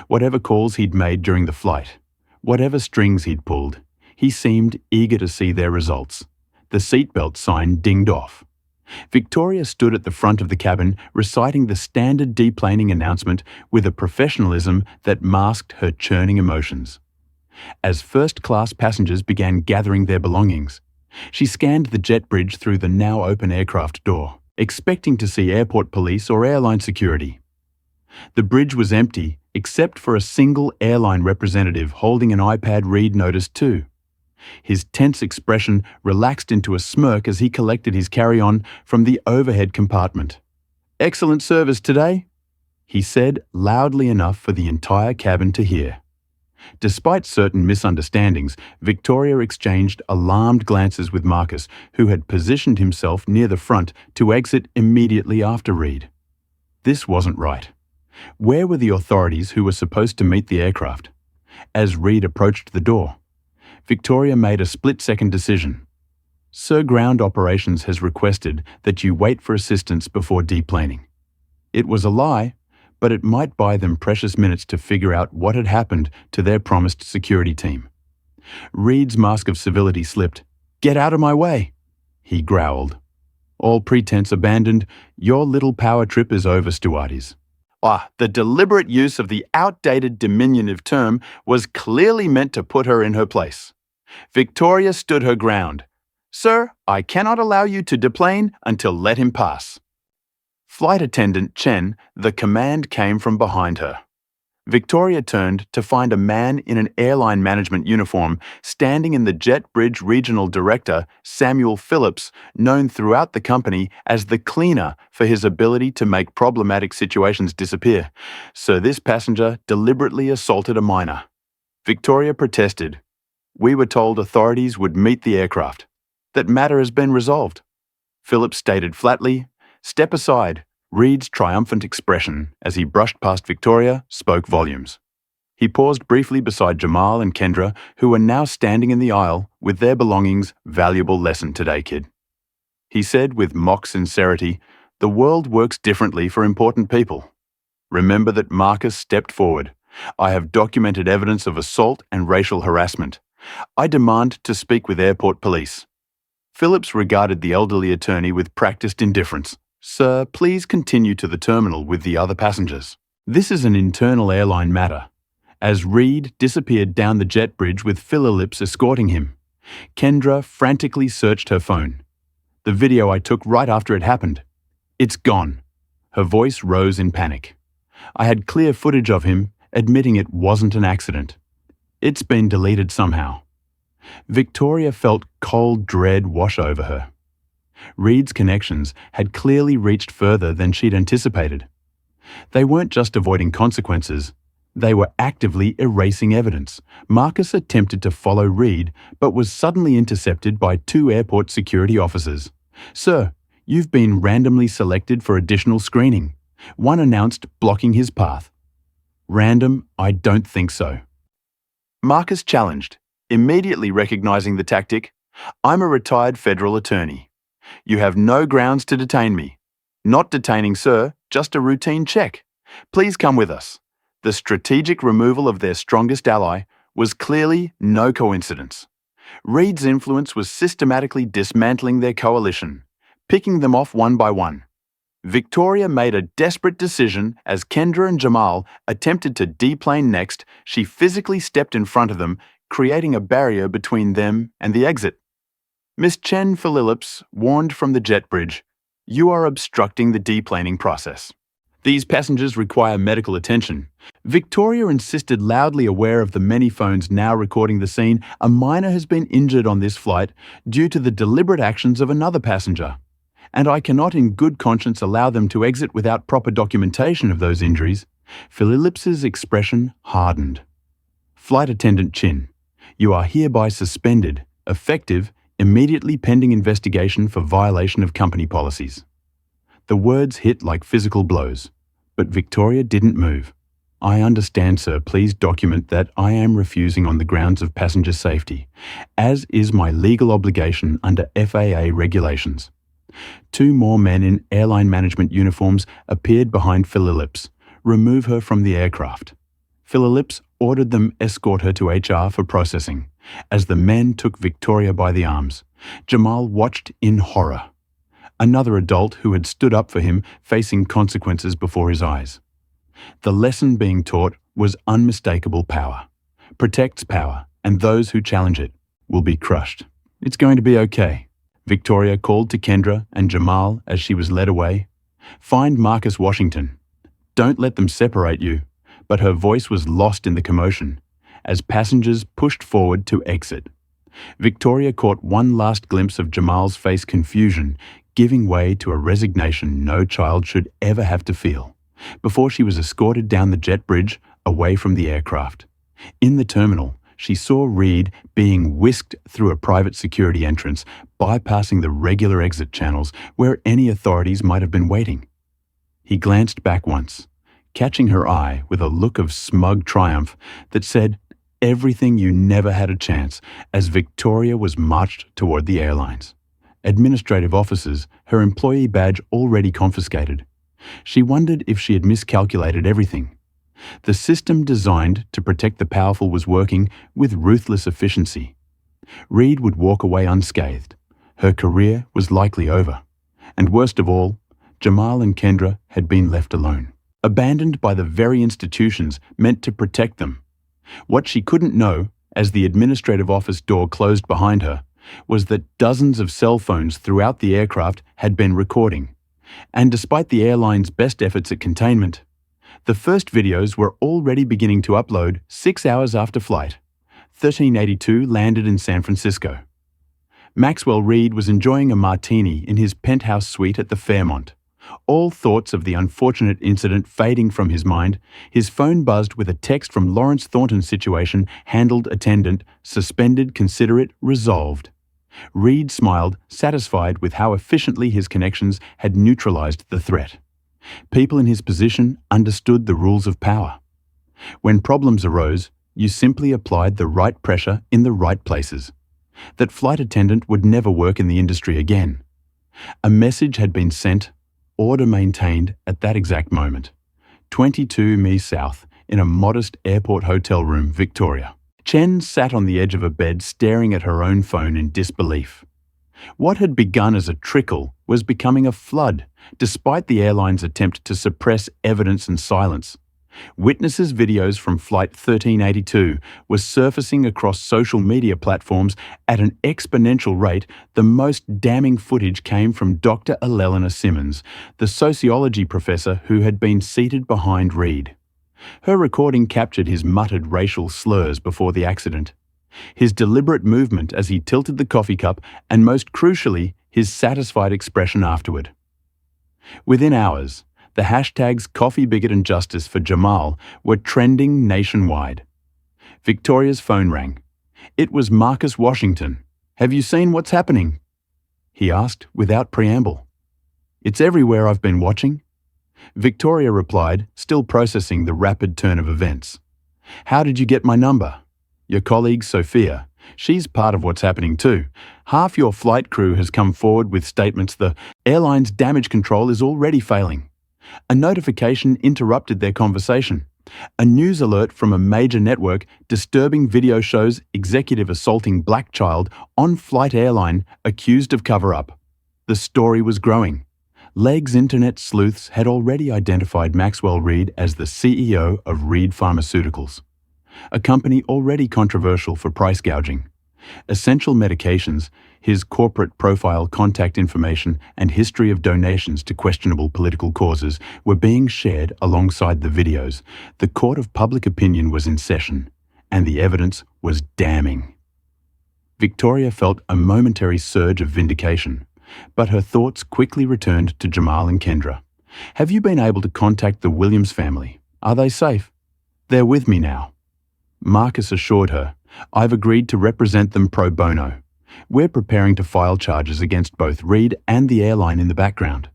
Whatever calls he'd made during the flight, whatever strings he'd pulled, he seemed eager to see their results. The seatbelt sign dinged off. Victoria stood at the front of the cabin, reciting the standard deplaning announcement with a professionalism that masked her churning emotions. As first-class passengers began gathering their belongings, she scanned the jet bridge through the now open aircraft door, expecting to see airport police or airline security. The bridge was empty, except for a single airline representative holding an iPad. Reed noticed too. His tense expression relaxed into a smirk as he collected his carry-on from the overhead compartment. "Excellent service today," he said loudly enough for the entire cabin to hear. Despite certain misunderstandings, Victoria exchanged alarmed glances with Marcus, who had positioned himself near the front to exit immediately after Reed. This wasn't right. Where were the authorities who were supposed to meet the aircraft? As Reed approached the door, Victoria made a split-second decision. "Sir, Ground Operations has requested that you wait for assistance before deplaning." It was a lie, but it might buy them precious minutes to figure out what had happened to their promised security team. Reed's mask of civility slipped. "Get out of my way," he growled. "All pretense abandoned, your little power trip is over, Stewardies." The deliberate use of the outdated diminutive term was clearly meant to put her in her place. Victoria stood her ground. "Sir, I cannot allow you to deplane until let him pass." Flight attendant Chen, the command came from behind her. Victoria turned to find a man in an airline management uniform standing in the Jet Bridge Regional Director, Samuel Phillips, known throughout the company as the cleaner for his ability to make problematic situations disappear. So this passenger deliberately assaulted a minor. Victoria protested. "We were told authorities would meet the aircraft. That matter has been resolved." Phillips stated flatly. "Step aside." Reed's triumphant expression as he brushed past Victoria spoke volumes. He paused briefly beside Jamal and Kendra, who were now standing in the aisle with their belongings. "Valuable lesson today, kid." He said with mock sincerity, "The world works differently for important people. Remember that Marcus stepped forward. I have documented evidence of assault and racial harassment. I demand to speak with airport police." Phillips regarded the elderly attorney with practiced indifference. "Sir, please continue to the terminal with the other passengers. This is an internal airline matter." As Reed disappeared down the jet bridge with Phillips escorting him, Kendra frantically searched her phone. "The video I took right after it happened. It's gone." Her voice rose in panic. "I had clear footage of him, admitting it wasn't an accident. It's been deleted somehow." Victoria felt cold dread wash over her. Reed's connections had clearly reached further than she'd anticipated. They weren't just avoiding consequences, they were actively erasing evidence. Marcus attempted to follow Reed, but was suddenly intercepted by 2 airport security officers. "Sir, you've been randomly selected for additional screening," one announced, blocking his path. "Random? I don't think so." Marcus challenged, immediately recognizing the tactic. "I'm a retired federal attorney. You have no grounds to detain me." "Not detaining, sir, just a routine check. Please come with us." The strategic removal of their strongest ally was clearly no coincidence. Reed's influence was systematically dismantling their coalition, picking them off one by one. Victoria made a desperate decision as Kendra and Jamal attempted to deplane next. She physically stepped in front of them, creating a barrier between them and the exit. Miss Chen Phillips warned from the jet bridge, "You are obstructing the deplaning process. These passengers require medical attention." Victoria insisted, loudly aware of the many phones now recording the scene. "A minor has been injured on this flight due to the deliberate actions of another passenger, and I cannot in good conscience allow them to exit without proper documentation of those injuries." Phillips's expression hardened. "Flight Attendant Chin, you are hereby suspended, effective, immediately pending investigation for violation of company policies." The words hit like physical blows, but Victoria didn't move. "I understand, sir. Please document that I am refusing on the grounds of passenger safety, as is my legal obligation under FAA regulations." Two more men in airline management uniforms appeared behind Phillips. "Remove her from the aircraft." Phillips ordered them escort her to HR for processing. As the men took Victoria by the arms, Jamal watched in horror. Another adult who had stood up for him facing consequences before his eyes. The lesson being taught was unmistakable power protects power, and those who challenge it will be crushed. "It's going to be okay," Victoria called to Kendra and Jamal as she was led away. "Find Marcus Washington. Don't let them separate you." But her voice was lost in the commotion as passengers pushed forward to exit. Victoria caught one last glimpse of Jamal's face, confusion, giving way to a resignation no child should ever have to feel, before she was escorted down the jet bridge away from the aircraft. In the terminal, she saw Reed being whisked through a private security entrance, bypassing the regular exit channels where any authorities might have been waiting. He glanced back once, catching her eye with a look of smug triumph that said, "Everything you never had a chance," as Victoria was marched toward the airlines. Administrative officers, her employee badge already confiscated. She wondered if she had miscalculated everything. The system designed to protect the powerful was working with ruthless efficiency. Reed would walk away unscathed. Her career was likely over. And worst of all, Jamal and Kendra had been left alone, abandoned by the very institutions meant to protect them. What she couldn't know, as the administrative office door closed behind her, was that dozens of cell phones throughout the aircraft had been recording. And despite the airline's best efforts at containment, the first videos were already beginning to upload 6 hours after flight. 1382 landed in San Francisco. Maxwell Reed was enjoying a martini in his penthouse suite at the Fairmont. All thoughts of the unfortunate incident fading from his mind, his phone buzzed with a text from Lawrence Thornton's situation handled attendant, suspended, considerate, resolved. Reed smiled, satisfied with how efficiently his connections had neutralized the threat. People in his position understood the rules of power. When problems arose, you simply applied the right pressure in the right places. That flight attendant would never work in the industry again. A message had been sent, order maintained at that exact moment. 22 Me South, in a modest airport hotel room, Victoria. Chen sat on the edge of a bed staring at her own phone in disbelief. What had begun as a trickle was becoming a flood, despite the airline's attempt to suppress evidence and silence. Witnesses' videos from Flight 1382 were surfacing across social media platforms at an exponential rate. The most damning footage came from Dr. Elena Simmons, the sociology professor who had been seated behind Reed. Her recording captured his muttered racial slurs before the accident, his deliberate movement as he tilted the coffee cup, and most crucially, his satisfied expression afterward. Within hours, the hashtags Coffee Bigot and Justice for Jamal were trending nationwide. Victoria's phone rang. It was Marcus Washington. "Have you seen what's happening?" he asked without preamble. "It's everywhere, I've been watching." Victoria replied, still processing the rapid turn of events. "How did you get my number?" "Your colleague Sophia. She's part of what's happening too. Half your flight crew has come forward with statements the airline's damage control is already failing." A notification interrupted their conversation. A news alert from a major network disturbing video shows executive assaulting black child on flight airline accused of cover-up. The story was growing. Leg's internet sleuths had already identified Maxwell Reed as the CEO of Reed Pharmaceuticals, a company already controversial for price gouging. Essential medications, his corporate profile, contact information, and history of donations to questionable political causes were being shared alongside the videos. The court of public opinion was in session, and the evidence was damning. Victoria felt a momentary surge of vindication, but her thoughts quickly returned to Jamal and Kendra. "Have you been able to contact the Williams family? Are they safe?" "They're with me now." Marcus assured her, "I've agreed to represent them pro bono. We're preparing to file charges against both Reed and the airline in the background."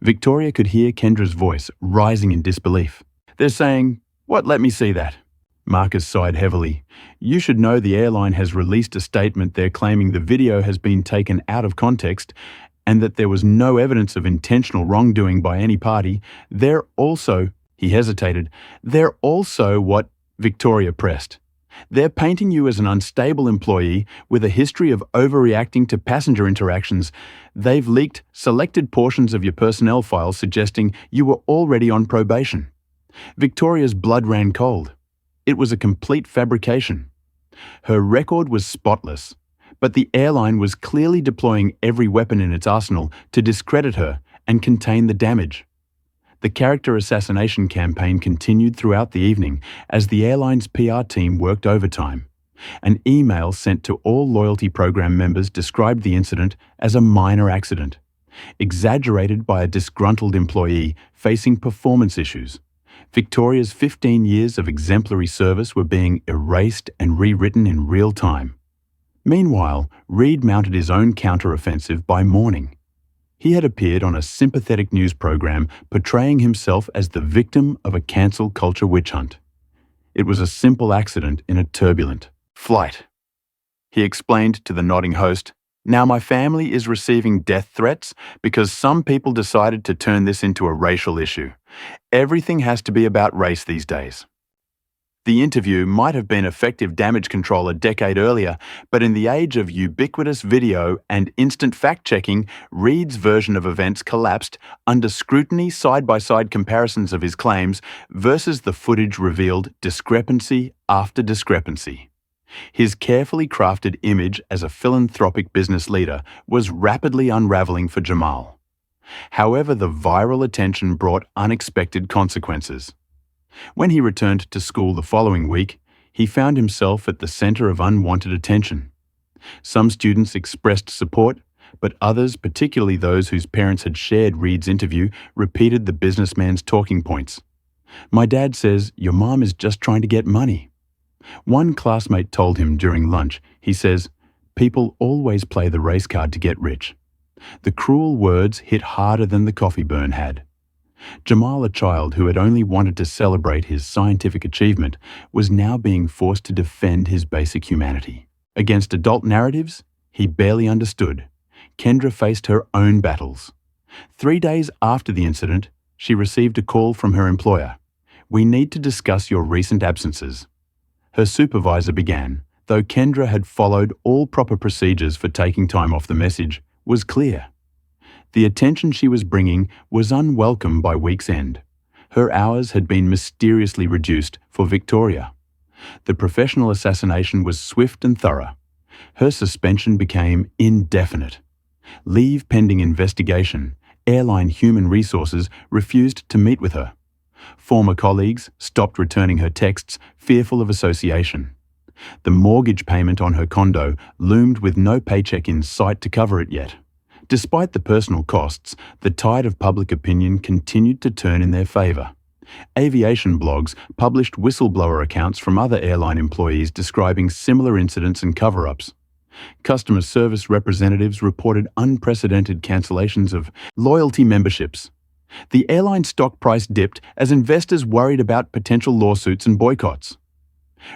Victoria could hear Kendra's voice rising in disbelief. "They're saying, what? Let me see that." Marcus sighed heavily. "You should know the airline has released a statement. They're claiming the video has been taken out of context and that there was no evidence of intentional wrongdoing by any party. They're also," he hesitated, "they're also what—" Victoria pressed. "They're painting you as an unstable employee with a history of overreacting to passenger interactions. They've leaked selected portions of your personnel files suggesting you were already on probation." Victoria's blood ran cold. It was a complete fabrication. Her record was spotless, but the airline was clearly deploying every weapon in its arsenal to discredit her and contain the damage. The character assassination campaign continued throughout the evening as the airline's PR team worked overtime. An email sent to all loyalty program members described the incident as a minor accident, exaggerated by a disgruntled employee facing performance issues. Victoria's 15 years of exemplary service were being erased and rewritten in real time. Meanwhile, Reed mounted his own counter-offensive by morning. He had appeared on a sympathetic news program portraying himself as the victim of a cancel culture witch hunt. It was a simple accident in a turbulent flight. He explained to the nodding host, "Now my family is receiving death threats because some people decided to turn this into a racial issue. Everything has to be about race these days." The interview might have been effective damage control a decade earlier, but in the age of ubiquitous video and instant fact-checking, Reed's version of events collapsed under scrutiny. Side-by-side comparisons of his claims versus the footage revealed discrepancy after discrepancy. His carefully crafted image as a philanthropic business leader was rapidly unraveling for Jamal. However, the viral attention brought unexpected consequences. When he returned to school the following week, he found himself at the center of unwanted attention. Some students expressed support, but others, particularly those whose parents had shared Reed's interview, repeated the businessman's talking points. "My dad says your mom is just trying to get money." One classmate told him during lunch, he says, "People always play the race card to get rich." The cruel words hit harder than the coffee burn had. Jamal, a child who had only wanted to celebrate his scientific achievement, was now being forced to defend his basic humanity. Against adult narratives he barely understood, Kendra faced her own battles. 3 days after the incident, she received a call from her employer. "We need to discuss your recent absences." Her supervisor began, though Kendra had followed all proper procedures for taking time off. The message was clear. The attention she was bringing was unwelcome by week's end. Her hours had been mysteriously reduced for Victoria. The professional assassination was swift and thorough. Her suspension became indefinite. Leave pending investigation. Airline human resources refused to meet with her. Former colleagues stopped returning her texts, fearful of association. The mortgage payment on her condo loomed with no paycheck in sight to cover it yet. Despite the personal costs, the tide of public opinion continued to turn in their favor. Aviation blogs published whistleblower accounts from other airline employees describing similar incidents and cover-ups. Customer service representatives reported unprecedented cancellations of loyalty memberships. The airline stock price dipped as investors worried about potential lawsuits and boycotts.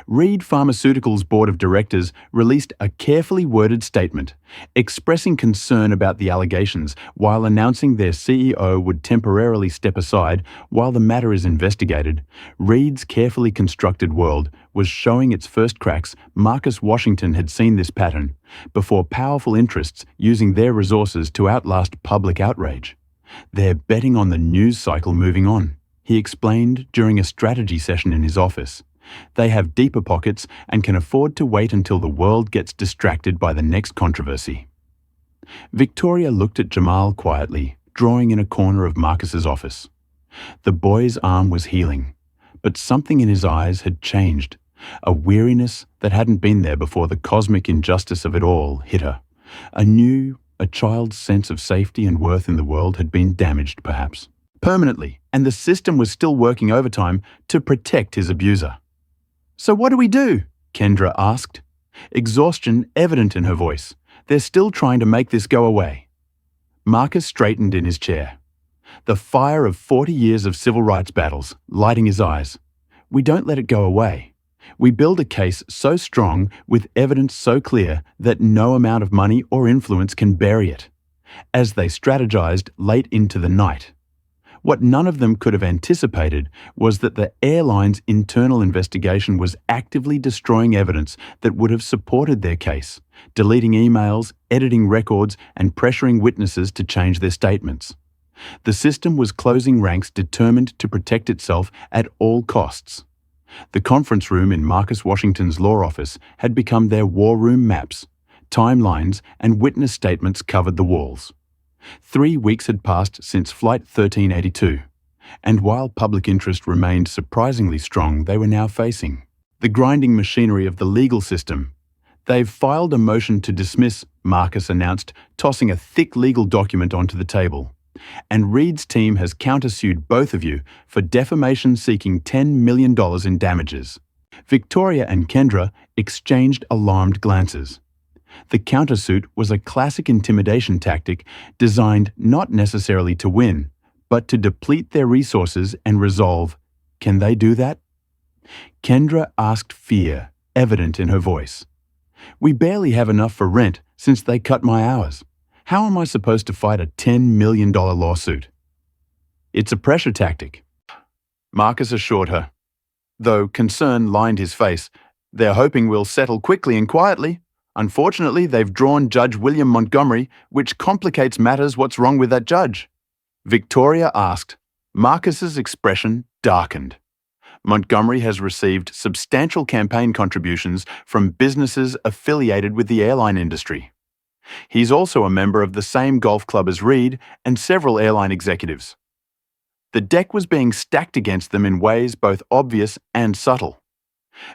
Reed Pharmaceuticals' board of directors released a carefully worded statement expressing concern about the allegations while announcing their CEO would temporarily step aside while the matter is investigated. Reed's carefully constructed world was showing its first cracks. Marcus Washington had seen this pattern before powerful interests using their resources to outlast public outrage. "They're betting on the news cycle moving on," he explained during a strategy session in his office. They have deeper pockets and can afford to wait until the world gets distracted by the next controversy. Victoria looked at Jamal quietly, drawing in a corner of Marcus's office. The boy's arm was healing, but something in his eyes had changed, a weariness that hadn't been there before the cosmic injustice of it all hit her. A child's sense of safety and worth in the world had been damaged, perhaps, permanently, and the system was still working overtime to protect his abuser. "So what do we do?" Kendra asked, exhaustion evident in her voice. "They're still trying to make this go away." Marcus straightened in his chair, the fire of 40 years of civil rights battles lighting his eyes. "We don't let it go away. We build a case so strong, with evidence so clear, that no amount of money or influence can bury it." As they strategized late into the night, what none of them could have anticipated was that the airline's internal investigation was actively destroying evidence that would have supported their case, deleting emails, editing records, and pressuring witnesses to change their statements. The system was closing ranks, determined to protect itself at all costs. The conference room in Marcus Washington's law office had become their war room. Maps, timelines, and witness statements covered the walls. 3 weeks had passed since Flight 1382, and while public interest remained surprisingly strong, they were now facing the grinding machinery of the legal system. "They've filed a motion to dismiss," Marcus announced, tossing a thick legal document onto the table. "And Reed's team has countersued both of you for defamation, seeking $10 million in damages." Victoria and Kendra exchanged alarmed glances. The countersuit was a classic intimidation tactic designed not necessarily to win, but to deplete their resources and resolve. Can they do that? Kendra asked, fear evident in her voice. "We barely have enough for rent since they cut my hours. How am I supposed to fight a $10 million lawsuit?" "It's a pressure tactic," Marcus assured her, though concern lined his face. "They're hoping we'll settle quickly and quietly. Unfortunately, they've drawn Judge William Montgomery, which complicates matters. What's wrong with that judge?" Victoria asked. Marcus's expression darkened. "Montgomery has received substantial campaign contributions from businesses affiliated with the airline industry. He's also a member of the same golf club as Reed and several airline executives." The deck was being stacked against them in ways both obvious and subtle.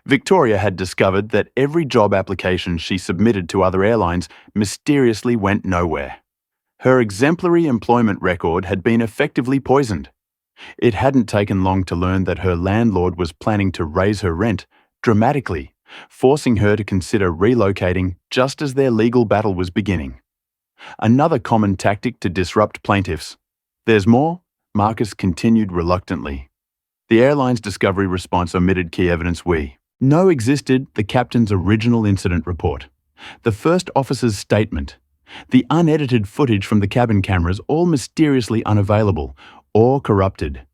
Victoria had discovered that every job application she submitted to other airlines mysteriously went nowhere. Her exemplary employment record had been effectively poisoned. It hadn't taken long to learn that her landlord was planning to raise her rent dramatically, forcing her to consider relocating just as their legal battle was beginning. Another common tactic to disrupt plaintiffs. "There's more?" Marcus continued reluctantly. The airline's discovery response omitted key evidence. No existed the captain's original incident report, the first officer's statement, the unedited footage from the cabin cameras, all mysteriously unavailable or corrupted.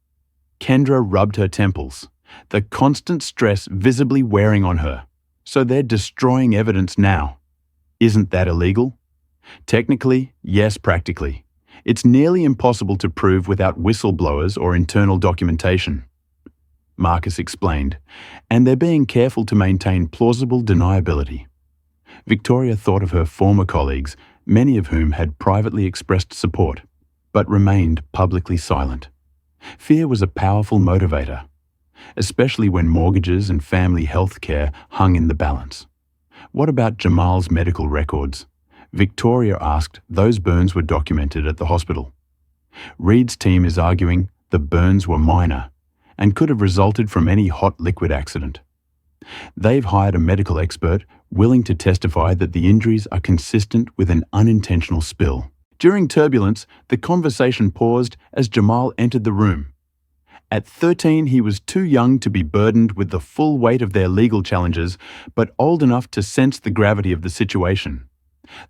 Kendra rubbed her temples, the constant stress visibly wearing on her. "So they're destroying evidence now. Isn't that illegal?" "Technically, yes. Practically, it's nearly impossible to prove without whistleblowers or internal documentation," Marcus explained, "and they're being careful to maintain plausible deniability." Victoria thought of her former colleagues, many of whom had privately expressed support, but remained publicly silent. Fear was a powerful motivator, especially when mortgages and family health care hung in the balance. "What about Jamal's medical records?" Victoria asked. "Those burns were documented at the hospital." Reed's team is arguing the burns were minor and could have resulted from any hot liquid accident. They've hired a medical expert willing to testify that the injuries are consistent with an unintentional spill. During turbulence, the conversation paused as Jamal entered the room. At 13, he was too young to be burdened with the full weight of their legal challenges, but old enough to sense the gravity of the situation.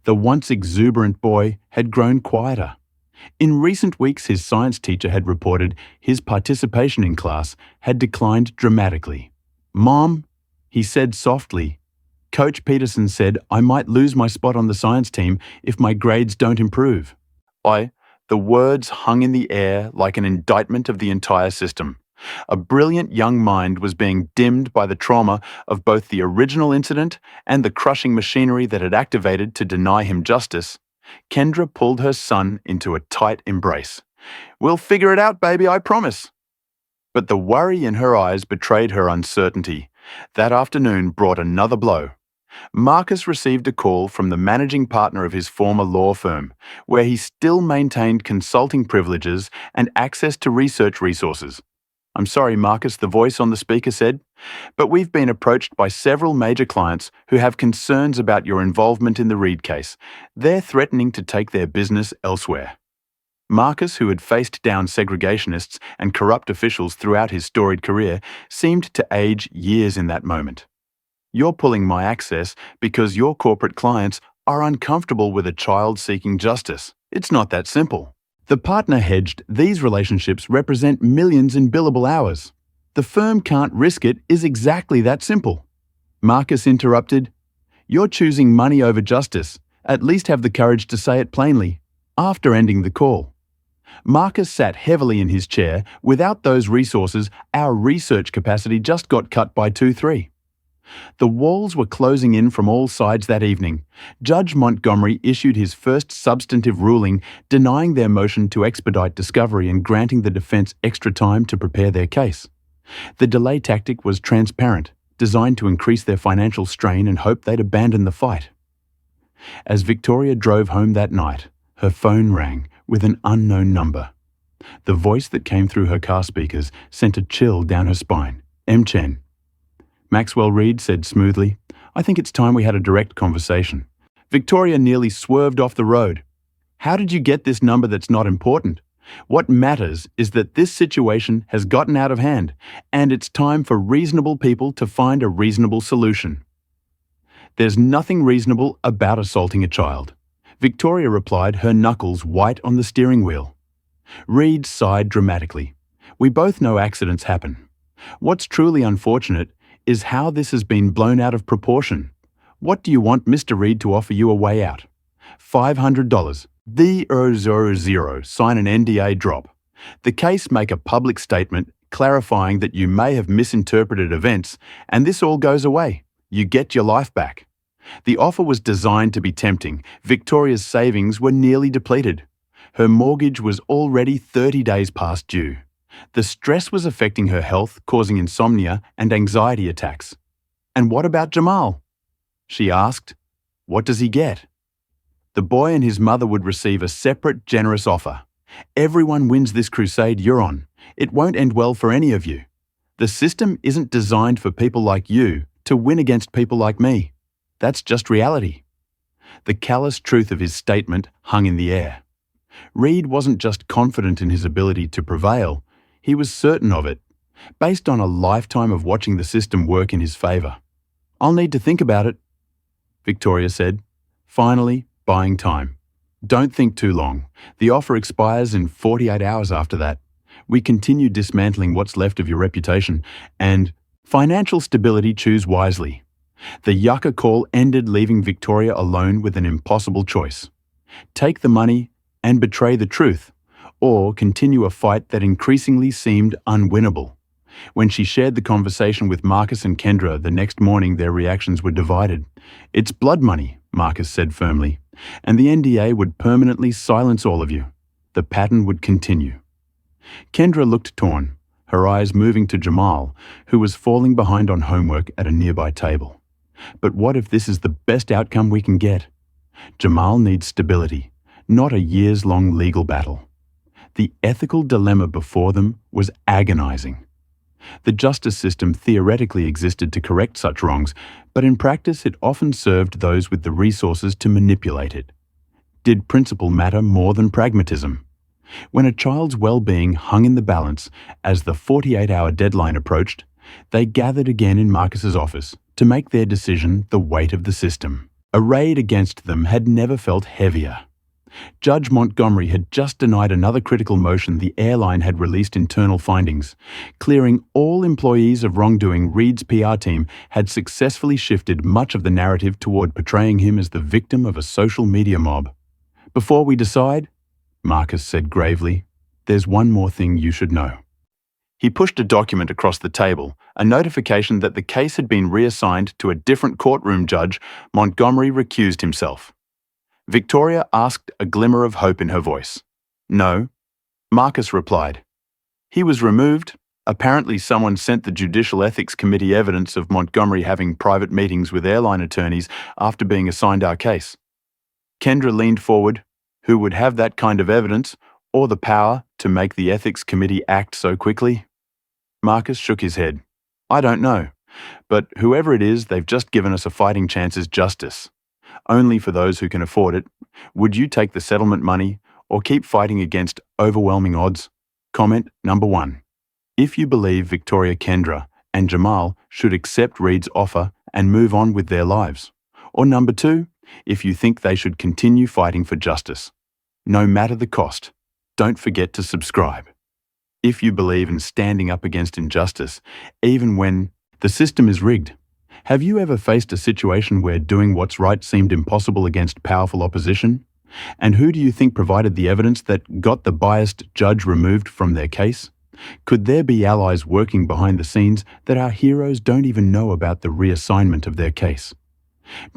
The once exuberant boy had grown quieter. In recent weeks, his science teacher had reported his participation in class had declined dramatically. "Mom," he said softly, "Coach Peterson said I might lose my spot on the science team if my grades don't improve." The words hung in the air like an indictment of the entire system. A brilliant young mind was being dimmed by the trauma of both the original incident and the crushing machinery that had activated to deny him justice. Kendra pulled her son into a tight embrace. "We'll figure it out, baby, I promise." But the worry in her eyes betrayed her uncertainty. That afternoon brought another blow. Marcus received a call from the managing partner of his former law firm, where he still maintained consulting privileges and access to research resources. "I'm sorry, Marcus," the voice on the speaker said, "but we've been approached by several major clients who have concerns about your involvement in the Reed case. They're threatening to take their business elsewhere." Marcus, who had faced down segregationists and corrupt officials throughout his storied career, seemed to age years in that moment. "You're pulling my access because your corporate clients are uncomfortable with a child seeking justice. It's not that simple." The partner hedged, "These relationships represent millions in billable hours. The firm can't risk it is exactly that simple." Marcus interrupted, "You're choosing money over justice. At least have the courage to say it plainly." After ending the call, Marcus sat heavily in his chair. "Without those resources, our research capacity just got cut by 2-3. The walls were closing in from all sides that evening. Judge Montgomery issued his first substantive ruling denying their motion to expedite discovery and granting the defense extra time to prepare their case. The delay tactic was transparent, designed to increase their financial strain and hope they'd abandon the fight. As Victoria drove home that night, her phone rang with an unknown number. The voice that came through her car speakers sent a chill down her spine. "Chen." Maxwell Reed said smoothly, "I think it's time we had a direct conversation." Victoria nearly swerved off the road. "How did you get this number that's not important? What matters is that this situation has gotten out of hand, and it's time for reasonable people to find a reasonable solution." "There's nothing reasonable about assaulting a child," Victoria replied, her knuckles white on the steering wheel. Reed sighed dramatically. "We both know accidents happen. What's truly unfortunate is how this has been blown out of proportion. What do you want Mr. Reed to offer you a way out?" $500. The 000. Sign an NDA drop. The case make a public statement clarifying that you may have misinterpreted events, and this all goes away. You get your life back. The offer was designed to be tempting. Victoria's savings were nearly depleted. Her mortgage was already 30 days past due. The stress was affecting her health, causing insomnia and anxiety attacks. "And what about Jamal?" she asked. "What does he get?" The boy and his mother would receive a separate, generous offer. "Everyone wins this crusade you're on. It won't end well for any of you. The system isn't designed for people like you to win against people like me. That's just reality." The callous truth of his statement hung in the air. Reed wasn't just confident in his ability to prevail, he was certain of it, based on a lifetime of watching the system work in his favour. "I'll need to think about it," Victoria said, finally buying time. "Don't think too long. The offer expires in 48 hours after that. We continue dismantling what's left of your reputation, and financial stability, choose wisely." The yucca call ended, leaving Victoria alone with an impossible choice. Take the money and betray the truth, or continue a fight that increasingly seemed unwinnable. When she shared the conversation with Marcus and Kendra the next morning, their reactions were divided. "It's blood money," Marcus said firmly, "and the NDA would permanently silence all of you. The pattern would continue." Kendra looked torn, her eyes moving to Jamal, who was falling behind on homework at a nearby table. "But what if this is the best outcome we can get? Jamal needs stability, not a years-long legal battle." The ethical dilemma before them was agonizing. The justice system theoretically existed to correct such wrongs, but in practice it often served those with the resources to manipulate it. Did principle matter more than pragmatism? When a child's well-being hung in the balance as the 48-hour deadline approached, they gathered again in Marcus's office to make their decision the weight of the system. A raid against them had never felt heavier. Judge Montgomery had just denied another critical motion the airline had released internal findings. Clearing all employees of wrongdoing, Reed's PR team had successfully shifted much of the narrative toward portraying him as the victim of a social media mob. "Before we decide," Marcus said gravely, "there's one more thing you should know." He pushed a document across the table, a notification that the case had been reassigned to a different courtroom judge. Montgomery recused himself. Victoria asked, a glimmer of hope in her voice. No, Marcus replied. He was removed. Apparently someone sent the Judicial Ethics Committee evidence of Montgomery having private meetings with airline attorneys after being assigned our case. Kendra leaned forward. Who would have that kind of evidence, or the power to make the Ethics Committee act so quickly? Marcus shook his head. I don't know, but whoever it is, they've just given us a fighting chance as justice. Only for those who can afford it. Would you take the settlement money or keep fighting against overwhelming odds? Comment number 1. If you believe Victoria Kendra and Jamal should accept Reed's offer and move on with their lives. Or number 2, if you think they should continue fighting for justice. No matter the cost, don't forget to subscribe. If you believe in standing up against injustice, even when the system is rigged. Have you ever faced a situation where doing what's right seemed impossible against powerful opposition? And who do you think provided the evidence that got the biased judge removed from their case? Could there be allies working behind the scenes that our heroes don't even know about the reassignment of their case?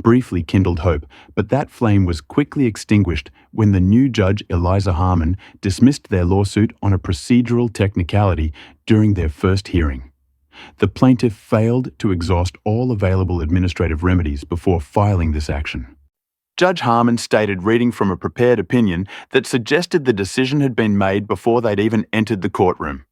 Briefly kindled hope, but that flame was quickly extinguished when the new judge Eliza Harmon dismissed their lawsuit on a procedural technicality during their first hearing. The plaintiff failed to exhaust all available administrative remedies before filing this action. Judge Harmon stated, reading from a prepared opinion, that suggested the decision had been made before they'd even entered the courtroom.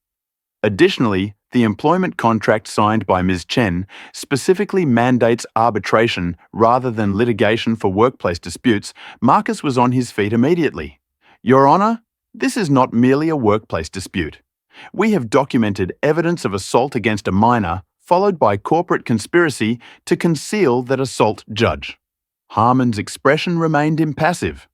Additionally, the employment contract signed by Ms. Chen specifically mandates arbitration rather than litigation for workplace disputes. Marcus was on his feet immediately. Your Honor, this is not merely a workplace dispute. We have documented evidence of assault against a minor, followed by corporate conspiracy to conceal that assault judge. Harmon's expression remained impassive.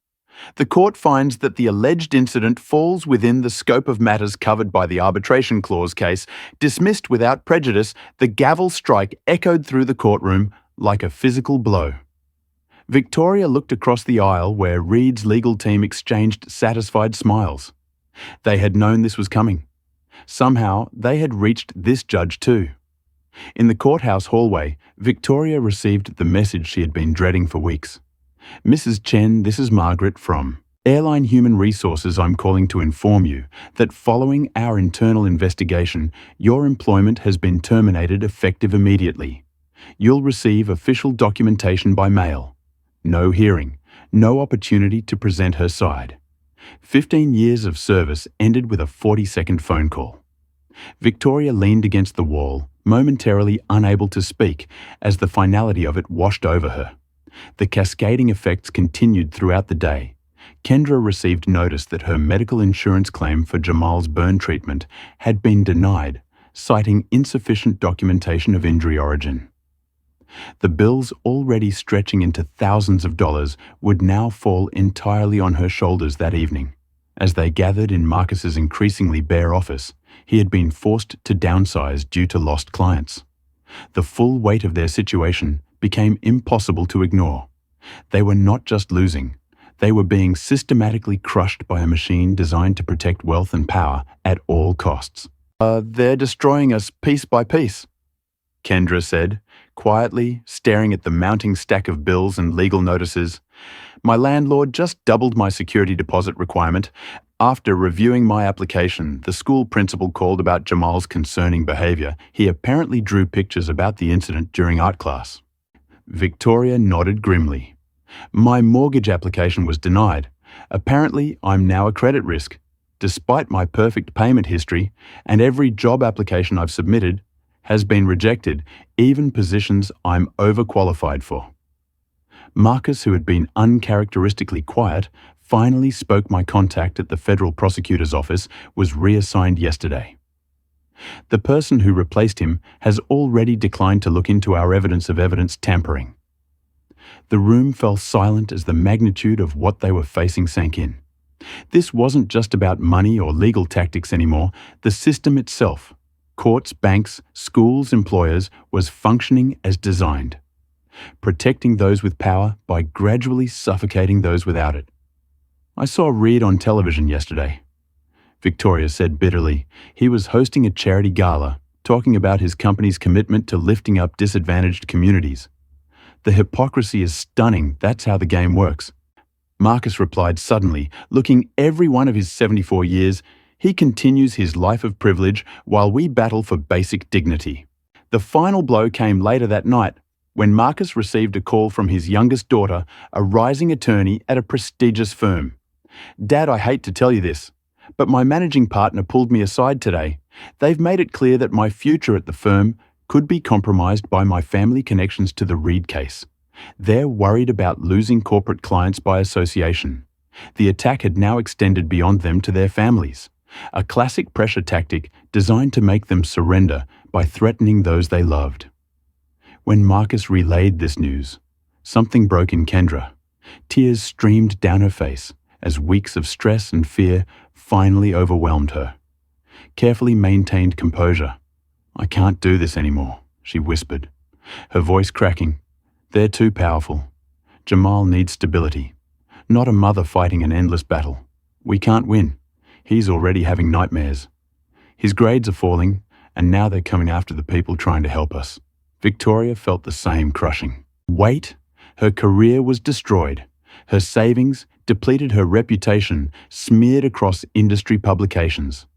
The court finds that the alleged incident falls within the scope of matters covered by the arbitration clause case. Dismissed without prejudice, the gavel strike echoed through the courtroom like a physical blow. Victoria looked across the aisle where Reed's legal team exchanged satisfied smiles. They had known this was coming. Somehow, they had reached this judge too. In the courthouse hallway, Victoria received the message she had been dreading for weeks. Mrs. Chen, this is Margaret from Airline Human Resources. I'm calling to inform you that following our internal investigation, your employment has been terminated effective immediately. You'll receive official documentation by mail. No hearing, no opportunity to present her side. 15 years of service ended with a 40-second phone call. Victoria leaned against the wall, momentarily unable to speak, as the finality of it washed over her. The cascading effects continued throughout the day. Kendra received notice that her medical insurance claim for Jamal's burn treatment had been denied, citing insufficient documentation of injury origin. The bills, already stretching into thousands of dollars, would now fall entirely on her shoulders that evening. As they gathered in Marcus's increasingly bare office, he had been forced to downsize due to lost clients. The full weight of their situation became impossible to ignore. They were not just losing, they were being systematically crushed by a machine designed to protect wealth and power at all costs. They're destroying us piece by piece, Kendra said, quietly staring at the mounting stack of bills and legal notices. My landlord just doubled my security deposit requirement. After reviewing my application, the school principal called about Jamal's concerning behavior. He apparently drew pictures about the incident during art class. Victoria nodded grimly. My mortgage application was denied. Apparently, I'm now a credit risk. Despite my perfect payment history, and every job application I've submitted has been rejected, even positions I'm overqualified for. Marcus, who had been uncharacteristically quiet, finally spoke. My contact at the federal prosecutor's office was reassigned yesterday. The person who replaced him has already declined to look into our evidence of evidence tampering. The room fell silent as the magnitude of what they were facing sank in. This wasn't just about money or legal tactics anymore. The system itself, courts, banks, schools, employers, was functioning as designed, protecting those with power by gradually suffocating those without it. I saw Reed on television yesterday. Victoria said bitterly. He was hosting a charity gala, talking about his company's commitment to lifting up disadvantaged communities. The hypocrisy is stunning. That's how the game works. Marcus replied suddenly, looking every one of his 74 years. He continues his life of privilege while we battle for basic dignity. The final blow came later that night, when Marcus received a call from his youngest daughter, a rising attorney at a prestigious firm. "Dad, I hate to tell you this, but my managing partner pulled me aside today. They've made it clear that my future at the firm could be compromised by my family connections to the Reed case. They're worried about losing corporate clients by association. The attack had now extended beyond them to their families. A classic pressure tactic designed to make them surrender by threatening those they loved." When Marcus relayed this news, something broke in Kendra. Tears streamed down her face as weeks of stress and fear finally overwhelmed her. Carefully maintained composure. "I can't do this anymore," she whispered, her voice cracking. "They're too powerful. Jamal needs stability, not a mother fighting an endless battle. We can't win. He's already having nightmares. His grades are falling, and now they're coming after the people trying to help us." Victoria felt the same crushing weight. Her career was destroyed. Her savings depleted, her reputation smeared across industry publications.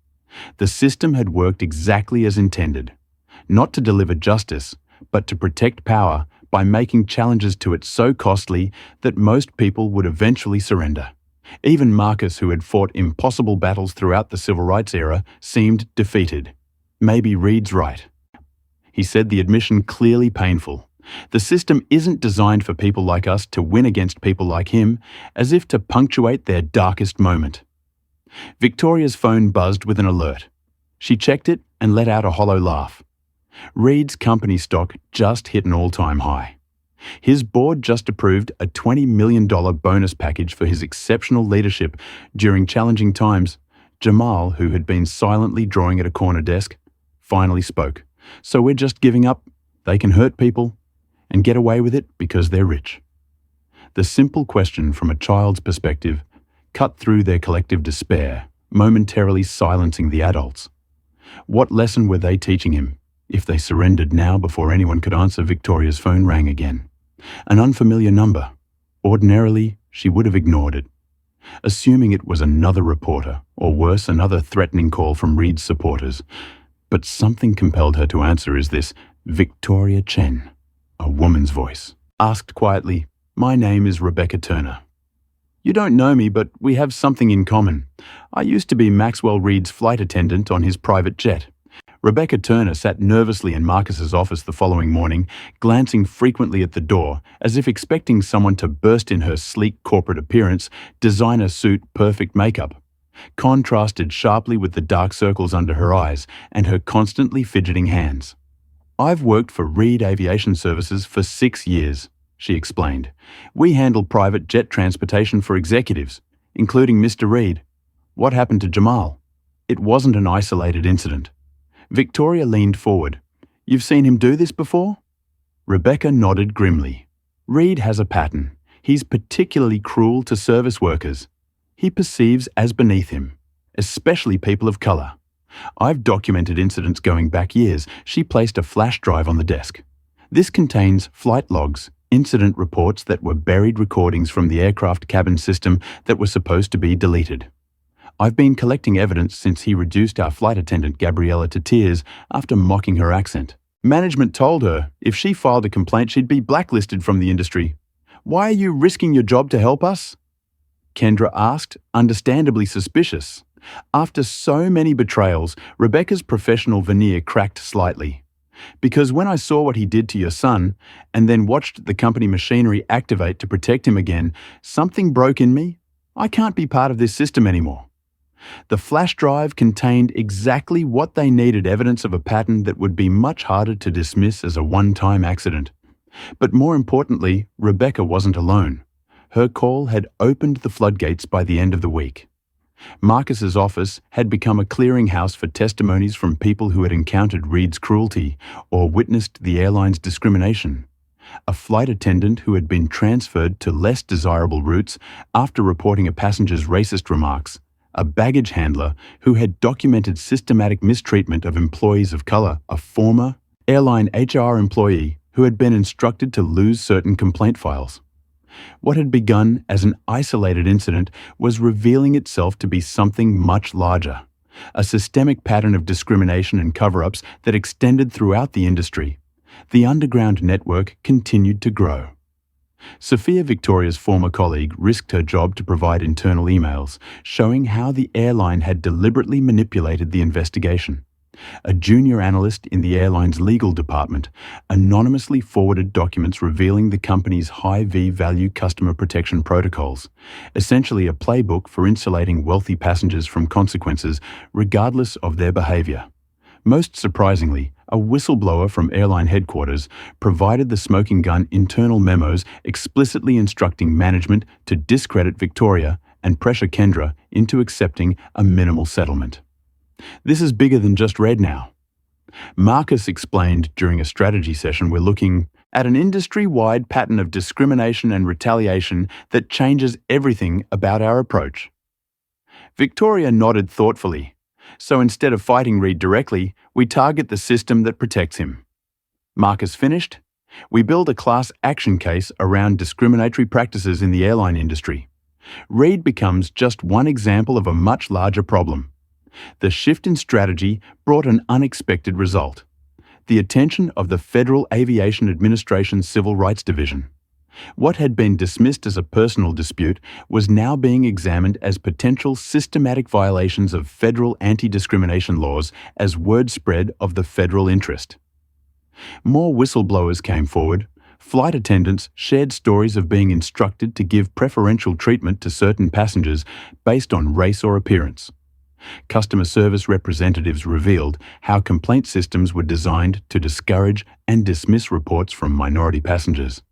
The system had worked exactly as intended, not to deliver justice, but to protect power by making challenges to it so costly that most people would eventually surrender. Even Marcus, who had fought impossible battles throughout the civil rights era, seemed defeated. "Maybe Reed's right," he said, the admission clearly painful. "The system isn't designed for people like us to win against people like him, as if to punctuate their darkest moment." Victoria's phone buzzed with an alert. She checked it and let out a hollow laugh. Reed's company stock just hit an all-time high. His board just approved a $20 million bonus package for his exceptional leadership during challenging times. Jamal, who had been silently drawing at a corner desk, finally spoke. "So we're just giving up? They can hurt people and get away with it because they're rich." The simple question from a child's perspective cut through their collective despair, momentarily silencing the adults. What lesson were they teaching him? If they surrendered now before anyone could answer, Victoria's phone rang again. An unfamiliar number. Ordinarily, she would have ignored it, assuming it was another reporter, or worse, another threatening call from Reed's supporters. But something compelled her to answer. "Is this Victoria Chen?" A woman's voice asked quietly. "My name is Rebecca Turner. You don't know me, but we have something in common. I used to be Maxwell Reed's flight attendant on his private jet." Rebecca Turner sat nervously in Marcus's office the following morning, glancing frequently at the door, as if expecting someone to burst in her sleek corporate appearance, designer suit, perfect makeup. Contrasted sharply with the dark circles under her eyes and her constantly fidgeting hands. "I've worked for Reed Aviation Services for 6 years, she explained. "We handle private jet transportation for executives, including Mr. Reed. What happened to Jamal? It wasn't an isolated incident." Victoria leaned forward. "You've seen him do this before?" Rebecca nodded grimly. "Reed has a pattern. He's particularly cruel to service workers. He perceives as beneath him, especially people of color. I've documented incidents going back years." She placed a flash drive on the desk. "This contains flight logs, incident reports that were buried recordings from the aircraft cabin system that were supposed to be deleted. I've been collecting evidence since he reduced our flight attendant Gabriella to tears after mocking her accent. Management told her if she filed a complaint she'd be blacklisted from the industry. Why are you risking your job to help us?" Kendra asked, understandably suspicious. After so many betrayals, Rebecca's professional veneer cracked slightly. "Because when I saw what he did to your son, and then watched the company machinery activate to protect him again, something broke in me. I can't be part of this system anymore." The flash drive contained exactly what they needed: evidence of a pattern that would be much harder to dismiss as a one-time accident. But more importantly, Rebecca wasn't alone. Her call had opened the floodgates by the end of the week. Marcus's office had become a clearinghouse for testimonies from people who had encountered Reed's cruelty or witnessed the airline's discrimination. A flight attendant who had been transferred to less desirable routes after reporting a passenger's racist remarks. a baggage handler who had documented systematic mistreatment of employees of color, a former airline HR employee who had been instructed to lose certain complaint files. What had begun as an isolated incident was revealing itself to be something much larger, a systemic pattern of discrimination and cover-ups that extended throughout the industry. The underground network continued to grow. Sophia Victoria's former colleague risked her job to provide internal emails showing how the airline had deliberately manipulated the investigation. A junior analyst in the airline's legal department anonymously forwarded documents revealing the company's high V-value customer protection protocols, essentially a playbook for insulating wealthy passengers from consequences regardless of their behavior. Most surprisingly, a whistleblower from airline headquarters provided the smoking gun internal memos explicitly instructing management to discredit Victoria and pressure Kendra into accepting a minimal settlement. This is bigger than just Red now. Marcus explained during a strategy session, we're looking at an industry-wide pattern of discrimination and retaliation that changes everything about our approach. Victoria nodded thoughtfully. So instead of fighting Reed directly, we target the system that protects him. Marcus finished. We build a class action case around discriminatory practices in the airline industry. Reed becomes just one example of a much larger problem. The shift in strategy brought an unexpected result: the attention of the Federal Aviation Administration's Civil Rights Division. What had been dismissed as a personal dispute was now being examined as potential systematic violations of federal anti-discrimination laws as word spread of the federal interest. More whistleblowers came forward. Flight attendants shared stories of being instructed to give preferential treatment to certain passengers based on race or appearance. Customer service representatives revealed how complaint systems were designed to discourage and dismiss reports from minority passengers.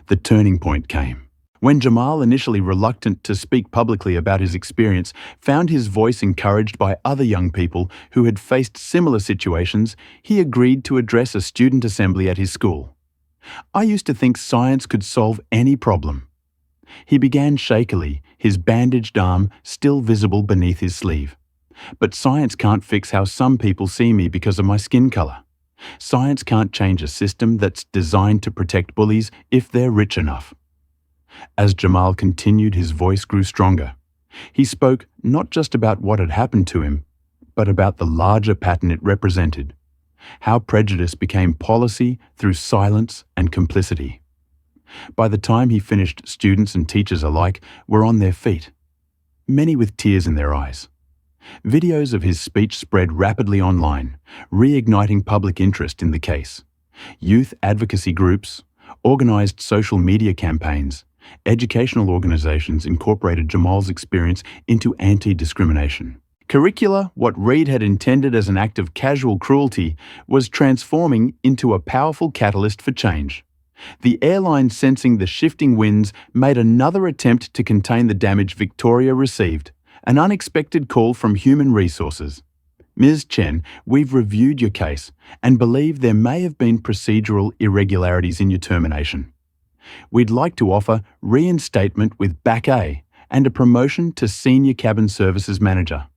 The turning point came when Jamal, initially reluctant to speak publicly about his experience, found his voice encouraged by other young people who had faced similar situations. He agreed to address a student assembly at his school. "I used to think science could solve any problem." He began shakily, his bandaged arm still visible beneath his sleeve. "But science can't fix how some people see me because of my skin color. Science can't change a system that's designed to protect bullies if they're rich enough." As Jamal continued, his voice grew stronger. He spoke not just about what had happened to him, but about the larger pattern it represented: how prejudice became policy through silence and complicity. By the time he finished, students and teachers alike were on their feet, many with tears in their eyes. Videos of his speech spread rapidly online, reigniting public interest in the case. Youth advocacy groups, organized social media campaigns, educational organizations incorporated Jamal's experience into anti-discrimination. Curricula, what Reed had intended as an act of casual cruelty, was transforming into a powerful catalyst for change. The airline, sensing the shifting winds, made another attempt to contain the damage Victoria received. An unexpected call from Human Resources. "Ms. Chen, we've reviewed your case and believe there may have been procedural irregularities in your termination. We'd like to offer reinstatement with Back A and a promotion to Senior Cabin Services Manager."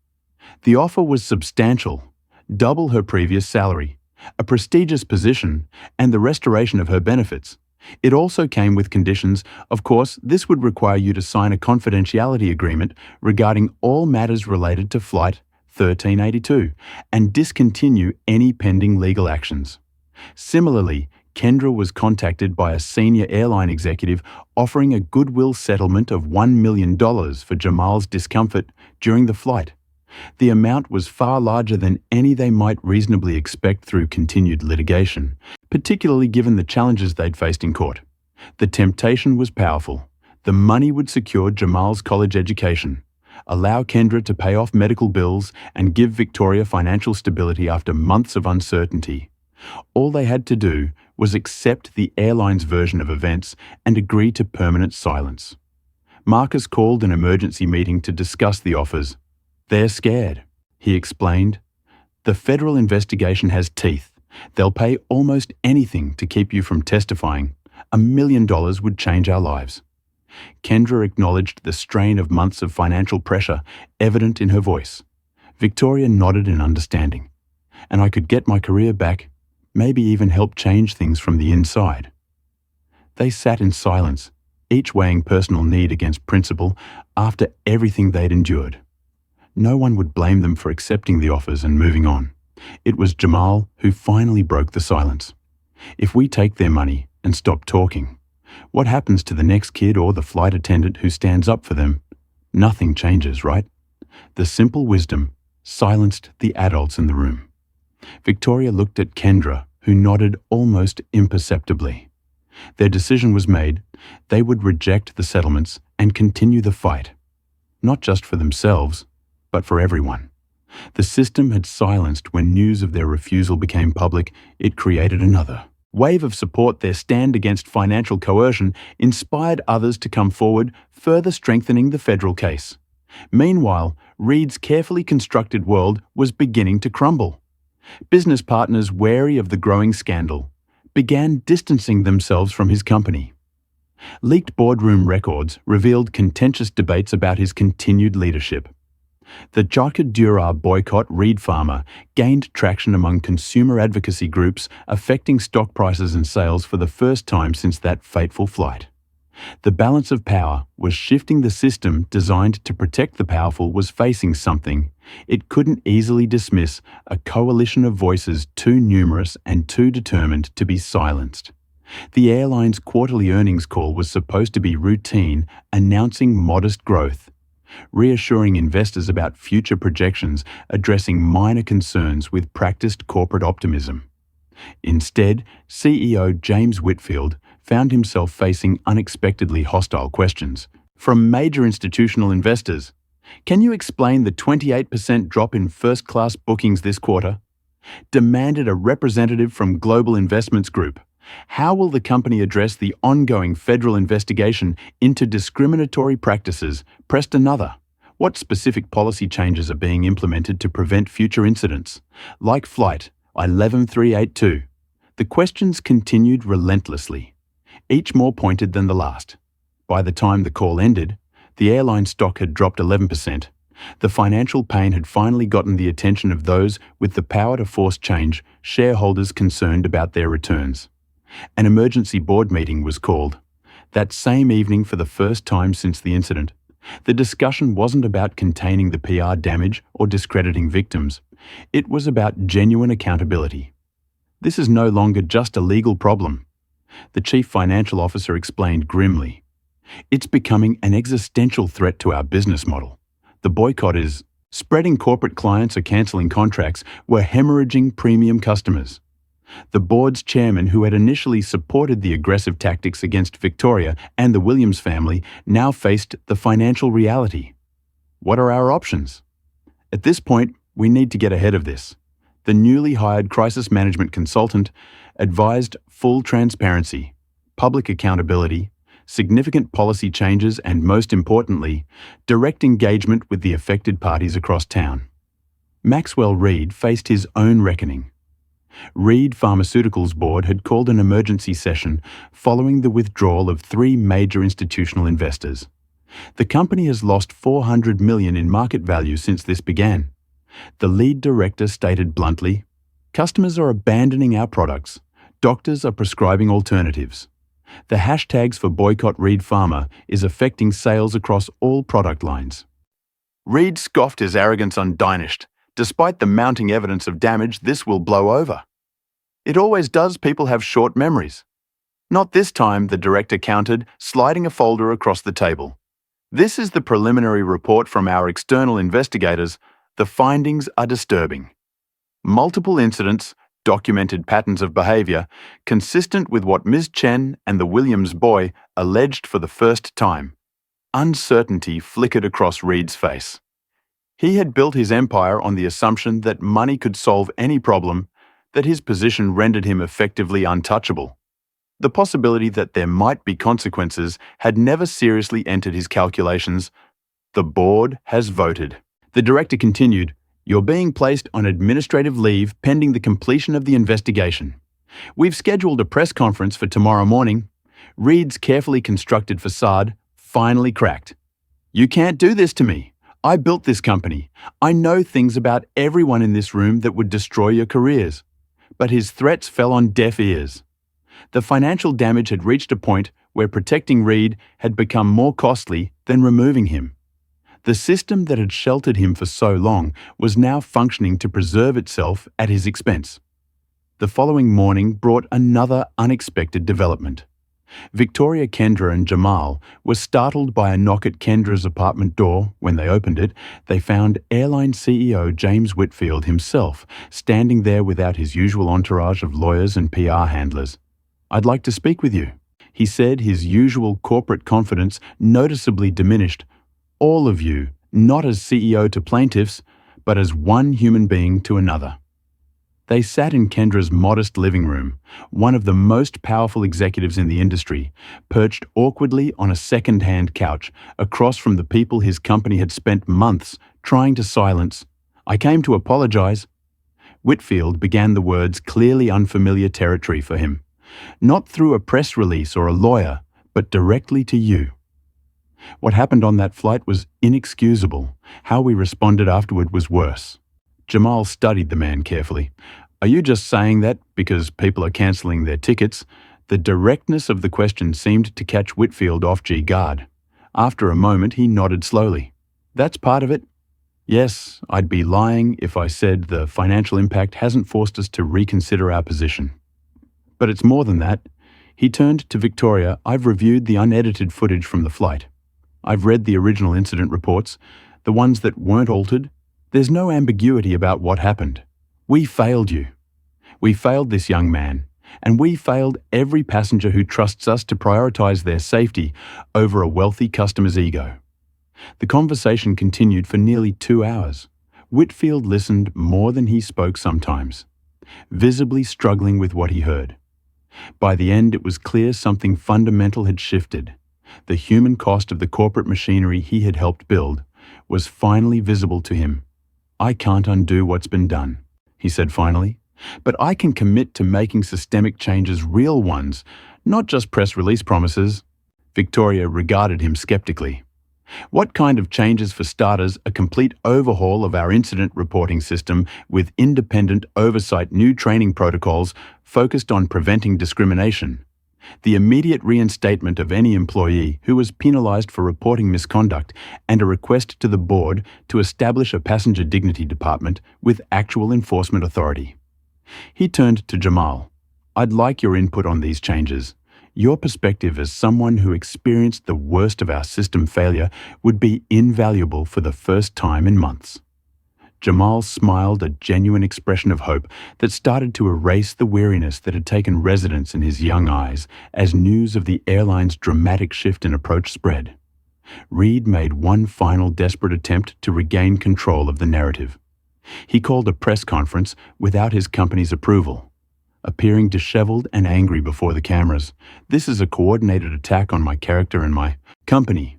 The offer was substantial: double her previous salary, a prestigious position, and the restoration of her benefits. It also came with conditions. Of course, this would require you to sign a confidentiality agreement regarding all matters related to Flight 1382 and discontinue any pending legal actions. Similarly, Kendra was contacted by a senior airline executive offering a goodwill settlement of $1 million for Jamal's discomfort during the flight. The amount was far larger than any they might reasonably expect through continued litigation, particularly given the challenges they'd faced in court. The temptation was powerful. The money would secure Jamal's college education, allow Kendra to pay off medical bills, and give Victoria financial stability after months of uncertainty. All they had to do was accept the airline's version of events and agree to permanent silence. Marcus called an emergency meeting to discuss the offers. "They're scared," he explained. "The federal investigation has teeth. They'll pay almost anything to keep you from testifying. $1 million would change our lives." Kendra acknowledged the strain of months of financial pressure evident in her voice. Victoria nodded in understanding. And I could get my career back, maybe even help change things from the inside. They sat in silence, each weighing personal need against principle after everything they'd endured. No one would blame them for accepting the offers and moving on. It was Jamal who finally broke the silence. If we take their money and stop talking, what happens to the next kid or the flight attendant who stands up for them? Nothing changes, right? The simple wisdom silenced the adults in the room. Victoria looked at Kendra, who nodded almost imperceptibly. Their decision was made. They would reject the settlements and continue the fight. Not just for themselves, but for everyone. The system had silenced when news of their refusal became public. It created another wave of support. Their stand against financial coercion inspired others to come forward, further strengthening the federal case. Meanwhile, Reed's carefully constructed world was beginning to crumble. Business partners, wary of the growing scandal, began distancing themselves from his company. Leaked boardroom records revealed contentious debates about his continued leadership. The Jotka Dura boycott Reed Pharma gained traction among consumer advocacy groups, affecting stock prices and sales for the first time since that fateful flight. The balance of power was shifting. The system designed to protect the powerful was facing something it couldn't easily dismiss: a coalition of voices too numerous and too determined to be silenced. The airline's quarterly earnings call was supposed to be routine, announcing modest growth, reassuring investors about future projections, addressing minor concerns with practiced corporate optimism. Instead, CEO James Whitfield found himself facing unexpectedly hostile questions from major institutional investors. Can you explain the 28% drop in first-class bookings this quarter? Demanded a representative from Global Investments Group. How will the company address the ongoing federal investigation into discriminatory practices? Pressed another. What specific policy changes are being implemented to prevent future incidents, like Flight 11382? The questions continued relentlessly, each more pointed than the last. By the time the call ended, the airline stock had dropped 11%. The financial pain had finally gotten the attention of those with the power to force change, shareholders concerned about their returns. An emergency board meeting was called. That same evening, for the first time since the incident, the discussion wasn't about containing the PR damage or discrediting victims. It was about genuine accountability. This is no longer just a legal problem, the chief financial officer explained grimly. It's becoming an existential threat to our business model. The boycott is spreading. Corporate clients are cancelling contracts. We're hemorrhaging premium customers. The board's chairman, who had initially supported the aggressive tactics against Victoria and the Williams family, now faced the financial reality. What are our options? At this point, we need to get ahead of this. The newly hired crisis management consultant advised full transparency, public accountability, significant policy changes, and most importantly, direct engagement with the affected parties across town. Maxwell Reed faced his own reckoning. Reed Pharmaceuticals board had called an emergency session following the withdrawal of 3 major institutional investors. The company has lost $400 million in market value since this began. The lead director stated bluntly, "Customers are abandoning our products. Doctors are prescribing alternatives. The hashtags for boycott Reed Pharma is affecting sales across all product lines." Reed scoffed his arrogance on Dynashed. Despite the mounting evidence of damage, this will blow over. It always does. People have short memories. Not this time, the director countered, sliding a folder across the table. This is the preliminary report from our external investigators. The findings are disturbing. Multiple incidents, documented patterns of behavior, consistent with what Ms. Chen and the Williams boy alleged for the first time. Uncertainty flickered across Reed's face. He had built his empire on the assumption that money could solve any problem, that his position rendered him effectively untouchable. The possibility that there might be consequences had never seriously entered his calculations. The board has voted. The director continued, "You're being placed on administrative leave pending the completion of the investigation. We've scheduled a press conference for tomorrow morning." Reed's carefully constructed facade finally cracked. "You can't do this to me. I built this company. I know things about everyone in this room that would destroy your careers." But his threats fell on deaf ears. The financial damage had reached a point where protecting Reed had become more costly than removing him. The system that had sheltered him for so long was now functioning to preserve itself at his expense. The following morning brought another unexpected development. Victoria, Kendra, and Jamal were startled by a knock at Kendra's apartment door. When they opened it, they found airline CEO James Whitfield himself standing there without his usual entourage of lawyers and PR handlers. "I'd like to speak with you," he said, his usual corporate confidence noticeably diminished. "All of you, not as CEO to plaintiffs, but as one human being to another." They sat in Kendra's modest living room, one of the most powerful executives in the industry, perched awkwardly on a second-hand couch across from the people his company had spent months trying to silence. "I came to apologize." Whitfield began the words clearly unfamiliar territory for him. "Not through a press release or a lawyer, but directly to you. What happened on that flight was inexcusable. How we responded afterward was worse." Jamal studied the man carefully. "Are you just saying that because people are cancelling their tickets?" The directness of the question seemed to catch Whitfield off guard. After a moment, he nodded slowly. "That's part of it. Yes, I'd be lying if I said the financial impact hasn't forced us to reconsider our position. But it's more than that." He turned to Victoria. "I've reviewed the unedited footage from the flight. I've read the original incident reports, the ones that weren't altered. There's no ambiguity about what happened. We failed you. We failed this young man, and we failed every passenger who trusts us to prioritize their safety over a wealthy customer's ego." The conversation continued for nearly 2 hours. Whitfield listened more than he spoke sometimes, visibly struggling with what he heard. By the end, it was clear something fundamental had shifted. The human cost of the corporate machinery he had helped build was finally visible to him. "I can't undo what's been done," he said finally, "but I can commit to making systemic changes, real ones, not just press release promises." Victoria regarded him skeptically. "What kind of changes? For starters, a complete overhaul of our incident reporting system with independent oversight, new training protocols focused on preventing discrimination. The immediate reinstatement of any employee who was penalized for reporting misconduct, and a request to the board to establish a passenger dignity department with actual enforcement authority." He turned to Jamal. "I'd like your input on these changes. Your perspective as someone who experienced the worst of our system failure would be invaluable for the first time in months." Jamal smiled, a genuine expression of hope that started to erase the weariness that had taken residence in his young eyes as news of the airline's dramatic shift in approach spread. Reed made one final desperate attempt to regain control of the narrative. He called a press conference without his company's approval, appearing disheveled and angry before the cameras. "This is a coordinated attack on my character and my company."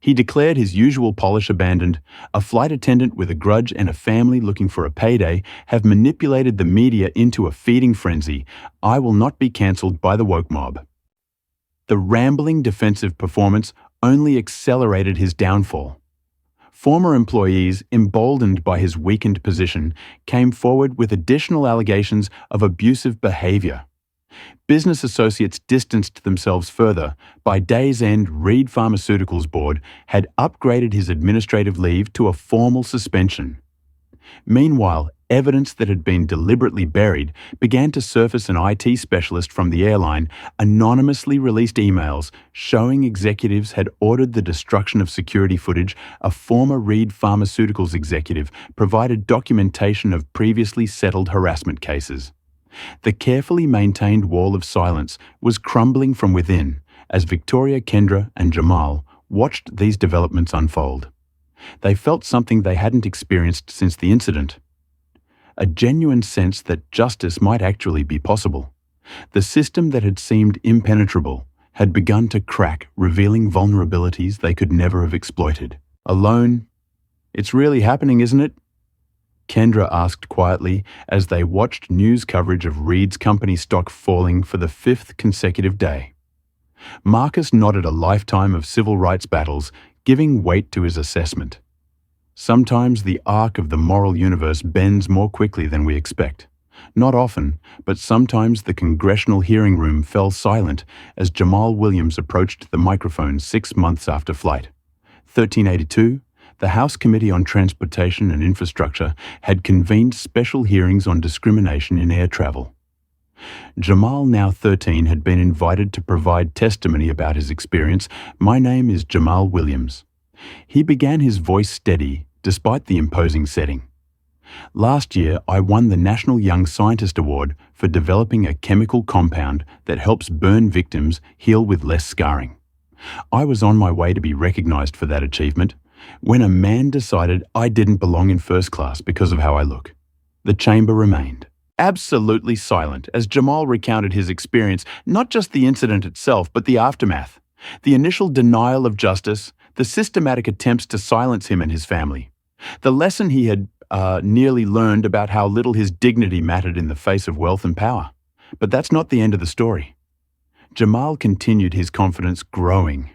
He declared, his usual polish abandoned. "A flight attendant with a grudge and a family looking for a payday have manipulated the media into a feeding frenzy. I will not be cancelled by the woke mob." The rambling defensive performance only accelerated his downfall. Former employees, emboldened by his weakened position, came forward with additional allegations of abusive behavior. Business associates distanced themselves further. By day's end, Reed Pharmaceuticals board had upgraded his administrative leave to a formal suspension. Meanwhile, evidence that had been deliberately buried began to surface. An IT specialist from the airline anonymously released emails showing executives had ordered the destruction of security footage. A former Reed Pharmaceuticals executive provided documentation of previously settled harassment cases. The carefully maintained wall of silence was crumbling from within as Victoria, Kendra, and Jamal watched these developments unfold. They felt something they hadn't experienced since the incident. A genuine sense that justice might actually be possible. The system that had seemed impenetrable had begun to crack, revealing vulnerabilities they could never have exploited. "Alone? It's really happening, isn't it?" Kendra asked quietly as they watched news coverage of Reed's company stock falling for the 5th consecutive day. Marcus nodded a lifetime of civil rights battles, giving weight to his assessment. Sometimes the arc of the moral universe bends more quickly than we expect. Not often, but sometimes the congressional hearing room fell silent as Jamal Williams approached the microphone 6 months after flight. 1382, the House Committee on Transportation and Infrastructure had convened special hearings on discrimination in air travel. Jamal, now 13, had been invited to provide testimony about his experience. "My name is Jamal Williams." He began his voice steady, despite the imposing setting. "Last year, I won the National Young Scientist Award for developing a chemical compound that helps burn victims heal with less scarring. I was on my way to be recognized for that achievement when a man decided I didn't belong in first class because of how I look." The chamber remained absolutely silent as Jamal recounted his experience, not just the incident itself, but the aftermath, the initial denial of justice, the systematic attempts to silence him and his family, the lesson he had nearly learned about how little his dignity mattered in the face of wealth and power. But that's not the end of the story. Jamal continued, his confidence growing.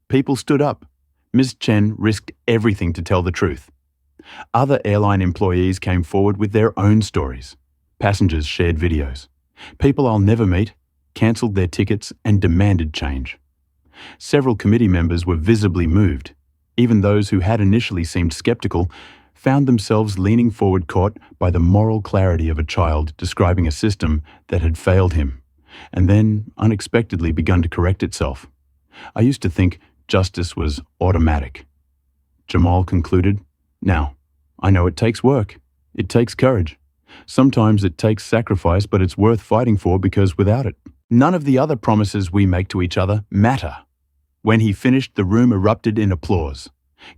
People stood up. Ms. Chen risked everything to tell the truth. Other airline employees came forward with their own stories. Passengers shared videos. People I'll never meet cancelled their tickets and demanded change. Several committee members were visibly moved. Even those who had initially seemed skeptical found themselves leaning forward, caught by the moral clarity of a child describing a system that had failed him, and then unexpectedly begun to correct itself. "I used to think justice was automatic," Jamal concluded. "Now, I know it takes work. It takes courage. Sometimes it takes sacrifice, but it's worth fighting for because without it, none of the other promises we make to each other matter." When he finished, the room erupted in applause.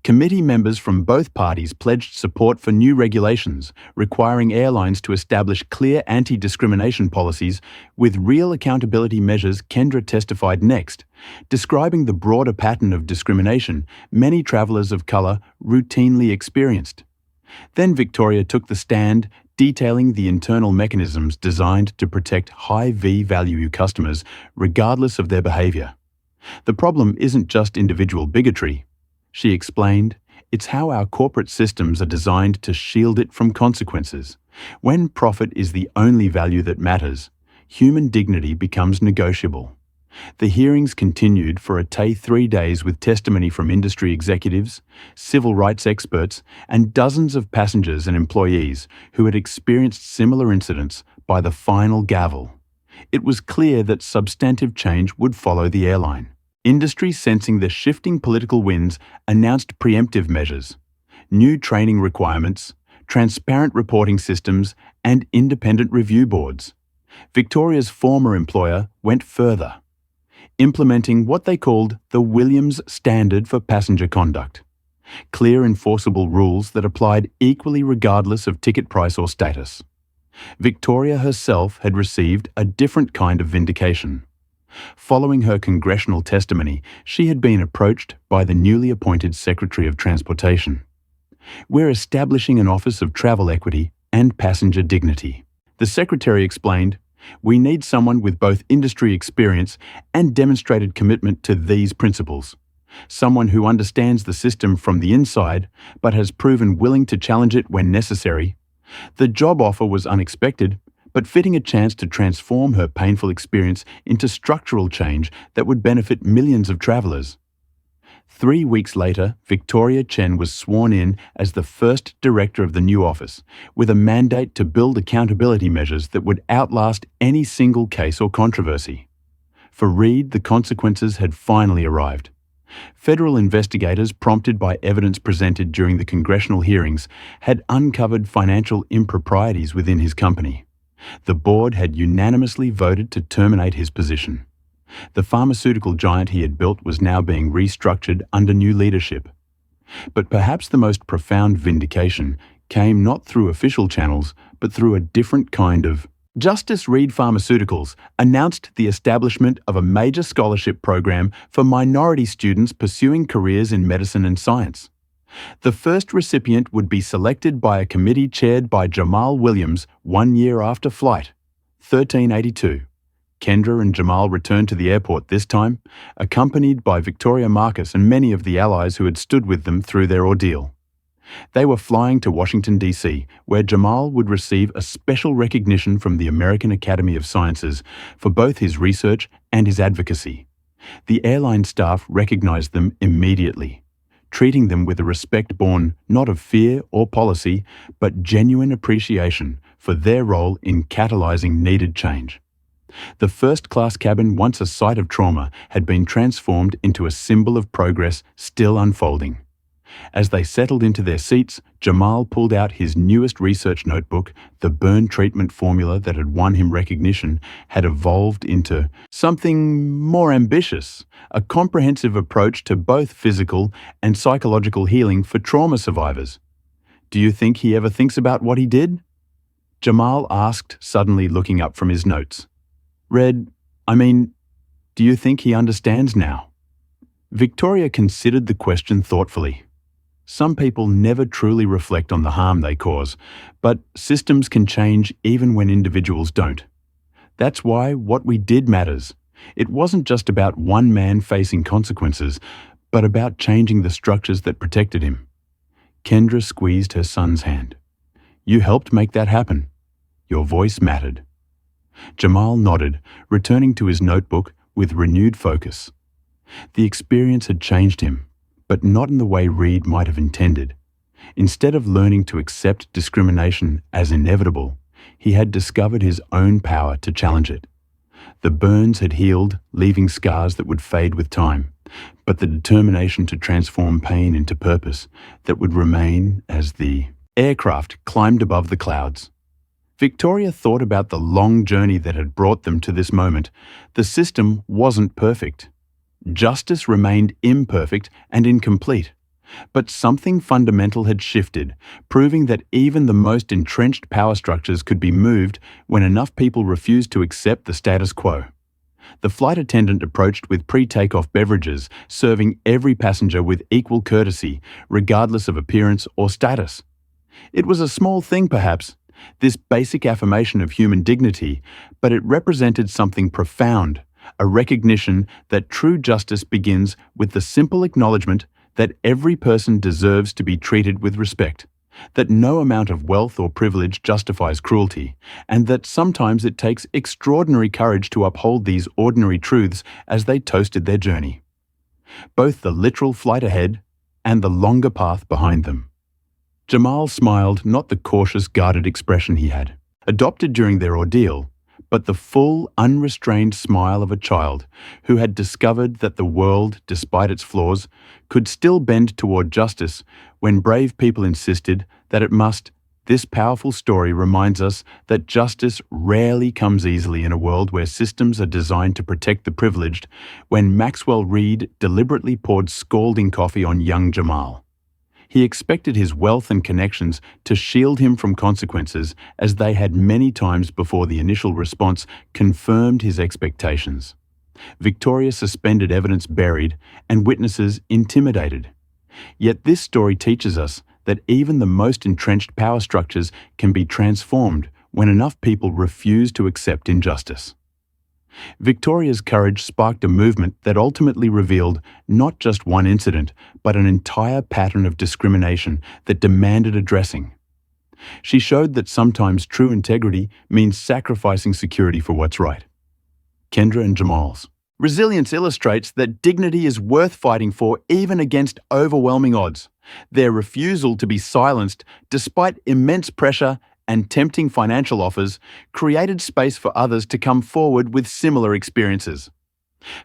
Committee members from both parties pledged support for new regulations, requiring airlines to establish clear anti-discrimination policies with real accountability measures. Kendra testified next, describing the broader pattern of discrimination many travelers of color routinely experienced. Then Victoria took the stand, detailing the internal mechanisms designed to protect high V-value customers regardless of their behavior. "The problem isn't just individual bigotry," she explained. "It's how our corporate systems are designed to shield it from consequences. When profit is the only value that matters, human dignity becomes negotiable." The hearings continued for a 3 days with testimony from industry executives, civil rights experts, and dozens of passengers and employees who had experienced similar incidents. By the final gavel, it was clear that substantive change would follow the airline. Industry, sensing the shifting political winds, announced preemptive measures, new training requirements, transparent reporting systems, and independent review boards. Victoria's former employer went further, implementing what they called the Williams Standard for passenger conduct, clear enforceable rules that applied equally regardless of ticket price or status. Victoria herself had received a different kind of vindication. Following her congressional testimony, she had been approached by the newly appointed Secretary of Transportation. "We're establishing an Office of Travel Equity and Passenger Dignity." The Secretary explained, "We need someone with both industry experience and demonstrated commitment to these principles. Someone who understands the system from the inside, but has proven willing to challenge it when necessary." The job offer was unexpected, but fitting a chance to transform her painful experience into structural change that would benefit millions of travelers. 3 weeks later, Victoria Chen was sworn in as the first director of the new office, with a mandate to build accountability measures that would outlast any single case or controversy. For Reed, the consequences had finally arrived. Federal investigators, prompted by evidence presented during the congressional hearings, had uncovered financial improprieties within his company. The board had unanimously voted to terminate his position. The pharmaceutical giant he had built was now being restructured under new leadership. But perhaps the most profound vindication came not through official channels, but through a different kind of justice. Reed Pharmaceuticals announced the establishment of a major scholarship program for minority students pursuing careers in medicine and science. The first recipient would be selected by a committee chaired by Jamal Williams 1 year after flight, 1382. Kendra and Jamal returned to the airport this time, accompanied by Victoria Marcus and many of the allies who had stood with them through their ordeal. They were flying to Washington, D.C., where Jamal would receive a special recognition from the American Academy of Sciences for both his research and his advocacy. The airline staff recognized them immediately, treating them with a respect born not of fear or policy, but genuine appreciation for their role in catalyzing needed change. The first-class cabin, once a site of trauma, had been transformed into a symbol of progress still unfolding. As they settled into their seats, Jamal pulled out his newest research notebook. The burn treatment formula that had won him recognition had evolved into something more ambitious, a comprehensive approach to both physical and psychological healing for trauma survivors. "Do you think he ever thinks about what he did?" Jamal asked, suddenly looking up from his notes. Do you think he understands now?" Victoria considered the question thoughtfully. Some people never truly reflect on the harm they cause, but systems can change even when individuals don't. That's why what we did matters. It wasn't just about one man facing consequences, but about changing the structures that protected him. Kendra squeezed her son's hand. "You helped make that happen. Your voice mattered." Jamal nodded, returning to his notebook with renewed focus. The experience had changed him, but not in the way Reed might have intended. Instead of learning to accept discrimination as inevitable, he had discovered his own power to challenge it. The burns had healed, leaving scars that would fade with time, but the determination to transform pain into purpose that would remain as the aircraft climbed above the clouds. Victoria thought about the long journey that had brought them to this moment. The system wasn't perfect. Justice remained imperfect and incomplete. But something fundamental had shifted, proving that even the most entrenched power structures could be moved when enough people refused to accept the status quo. The flight attendant approached with pre-takeoff beverages, serving every passenger with equal courtesy, regardless of appearance or status. It was a small thing, perhaps, this basic affirmation of human dignity, but it represented something profound, a recognition that true justice begins with the simple acknowledgement that every person deserves to be treated with respect, that no amount of wealth or privilege justifies cruelty, and that sometimes it takes extraordinary courage to uphold these ordinary truths as they toasted their journey. Both the literal flight ahead and the longer path behind them. Jamal smiled, not the cautious, guarded expression he had adopted during their ordeal, but the full, unrestrained smile of a child who had discovered that the world, despite its flaws, could still bend toward justice when brave people insisted that it must. This powerful story reminds us that justice rarely comes easily in a world where systems are designed to protect the privileged, when Maxwell Reed deliberately poured scalding coffee on young Jamal. He expected his wealth and connections to shield him from consequences, as they had many times before. The initial response confirmed his expectations. Victoria suspended evidence buried and witnesses intimidated. Yet this story teaches us that even the most entrenched power structures can be transformed when enough people refuse to accept injustice. Victoria's courage sparked a movement that ultimately revealed not just one incident, but an entire pattern of discrimination that demanded addressing. She showed that sometimes true integrity means sacrificing security for what's right. Kendra and Jamal's resilience illustrates that dignity is worth fighting for even against overwhelming odds. Their refusal to be silenced, despite immense pressure and tempting financial offers, created space for others to come forward with similar experiences.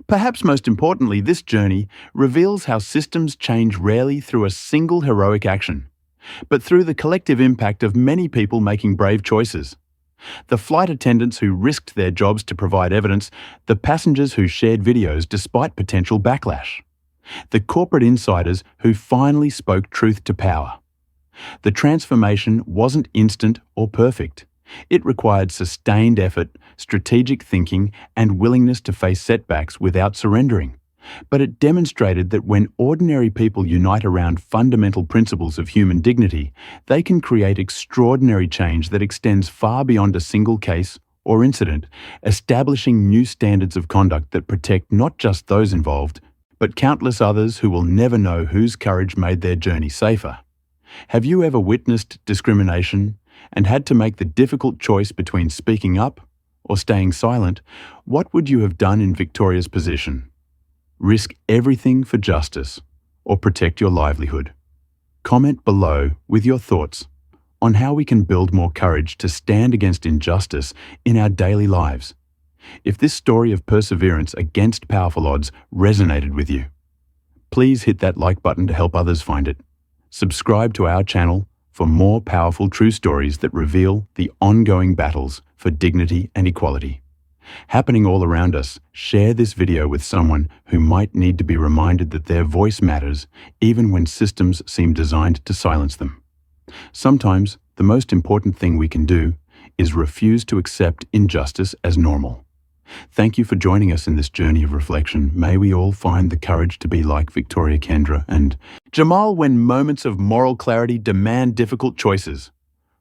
Perhaps most importantly, this journey reveals how systems change rarely through a single heroic action, but through the collective impact of many people making brave choices. The flight attendants who risked their jobs to provide evidence, the passengers who shared videos despite potential backlash, the corporate insiders who finally spoke truth to power. The transformation wasn't instant or perfect. It required sustained effort, strategic thinking, and willingness to face setbacks without surrendering. But it demonstrated that when ordinary people unite around fundamental principles of human dignity, they can create extraordinary change that extends far beyond a single case or incident, establishing new standards of conduct that protect not just those involved, but countless others who will never know whose courage made their journey safer. Have you ever witnessed discrimination and had to make the difficult choice between speaking up or staying silent? What would you have done in Victoria's position? Risk everything for justice or protect your livelihood? Comment below with your thoughts on how we can build more courage to stand against injustice in our daily lives. If this story of perseverance against powerful odds resonated with you, please hit that like button to help others find it. Subscribe to our channel for more powerful true stories that reveal the ongoing battles for dignity and equality. Happening all around us, share this video with someone who might need to be reminded that their voice matters even when systems seem designed to silence them. Sometimes, the most important thing we can do is refuse to accept injustice as normal. Thank you for joining us in this journey of reflection. May we all find the courage to be like Victoria Kendra and Jamal when moments of moral clarity demand difficult choices.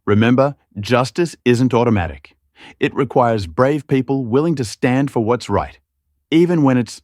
Remember, justice isn't automatic. It requires brave people willing to stand for what's right, even when it's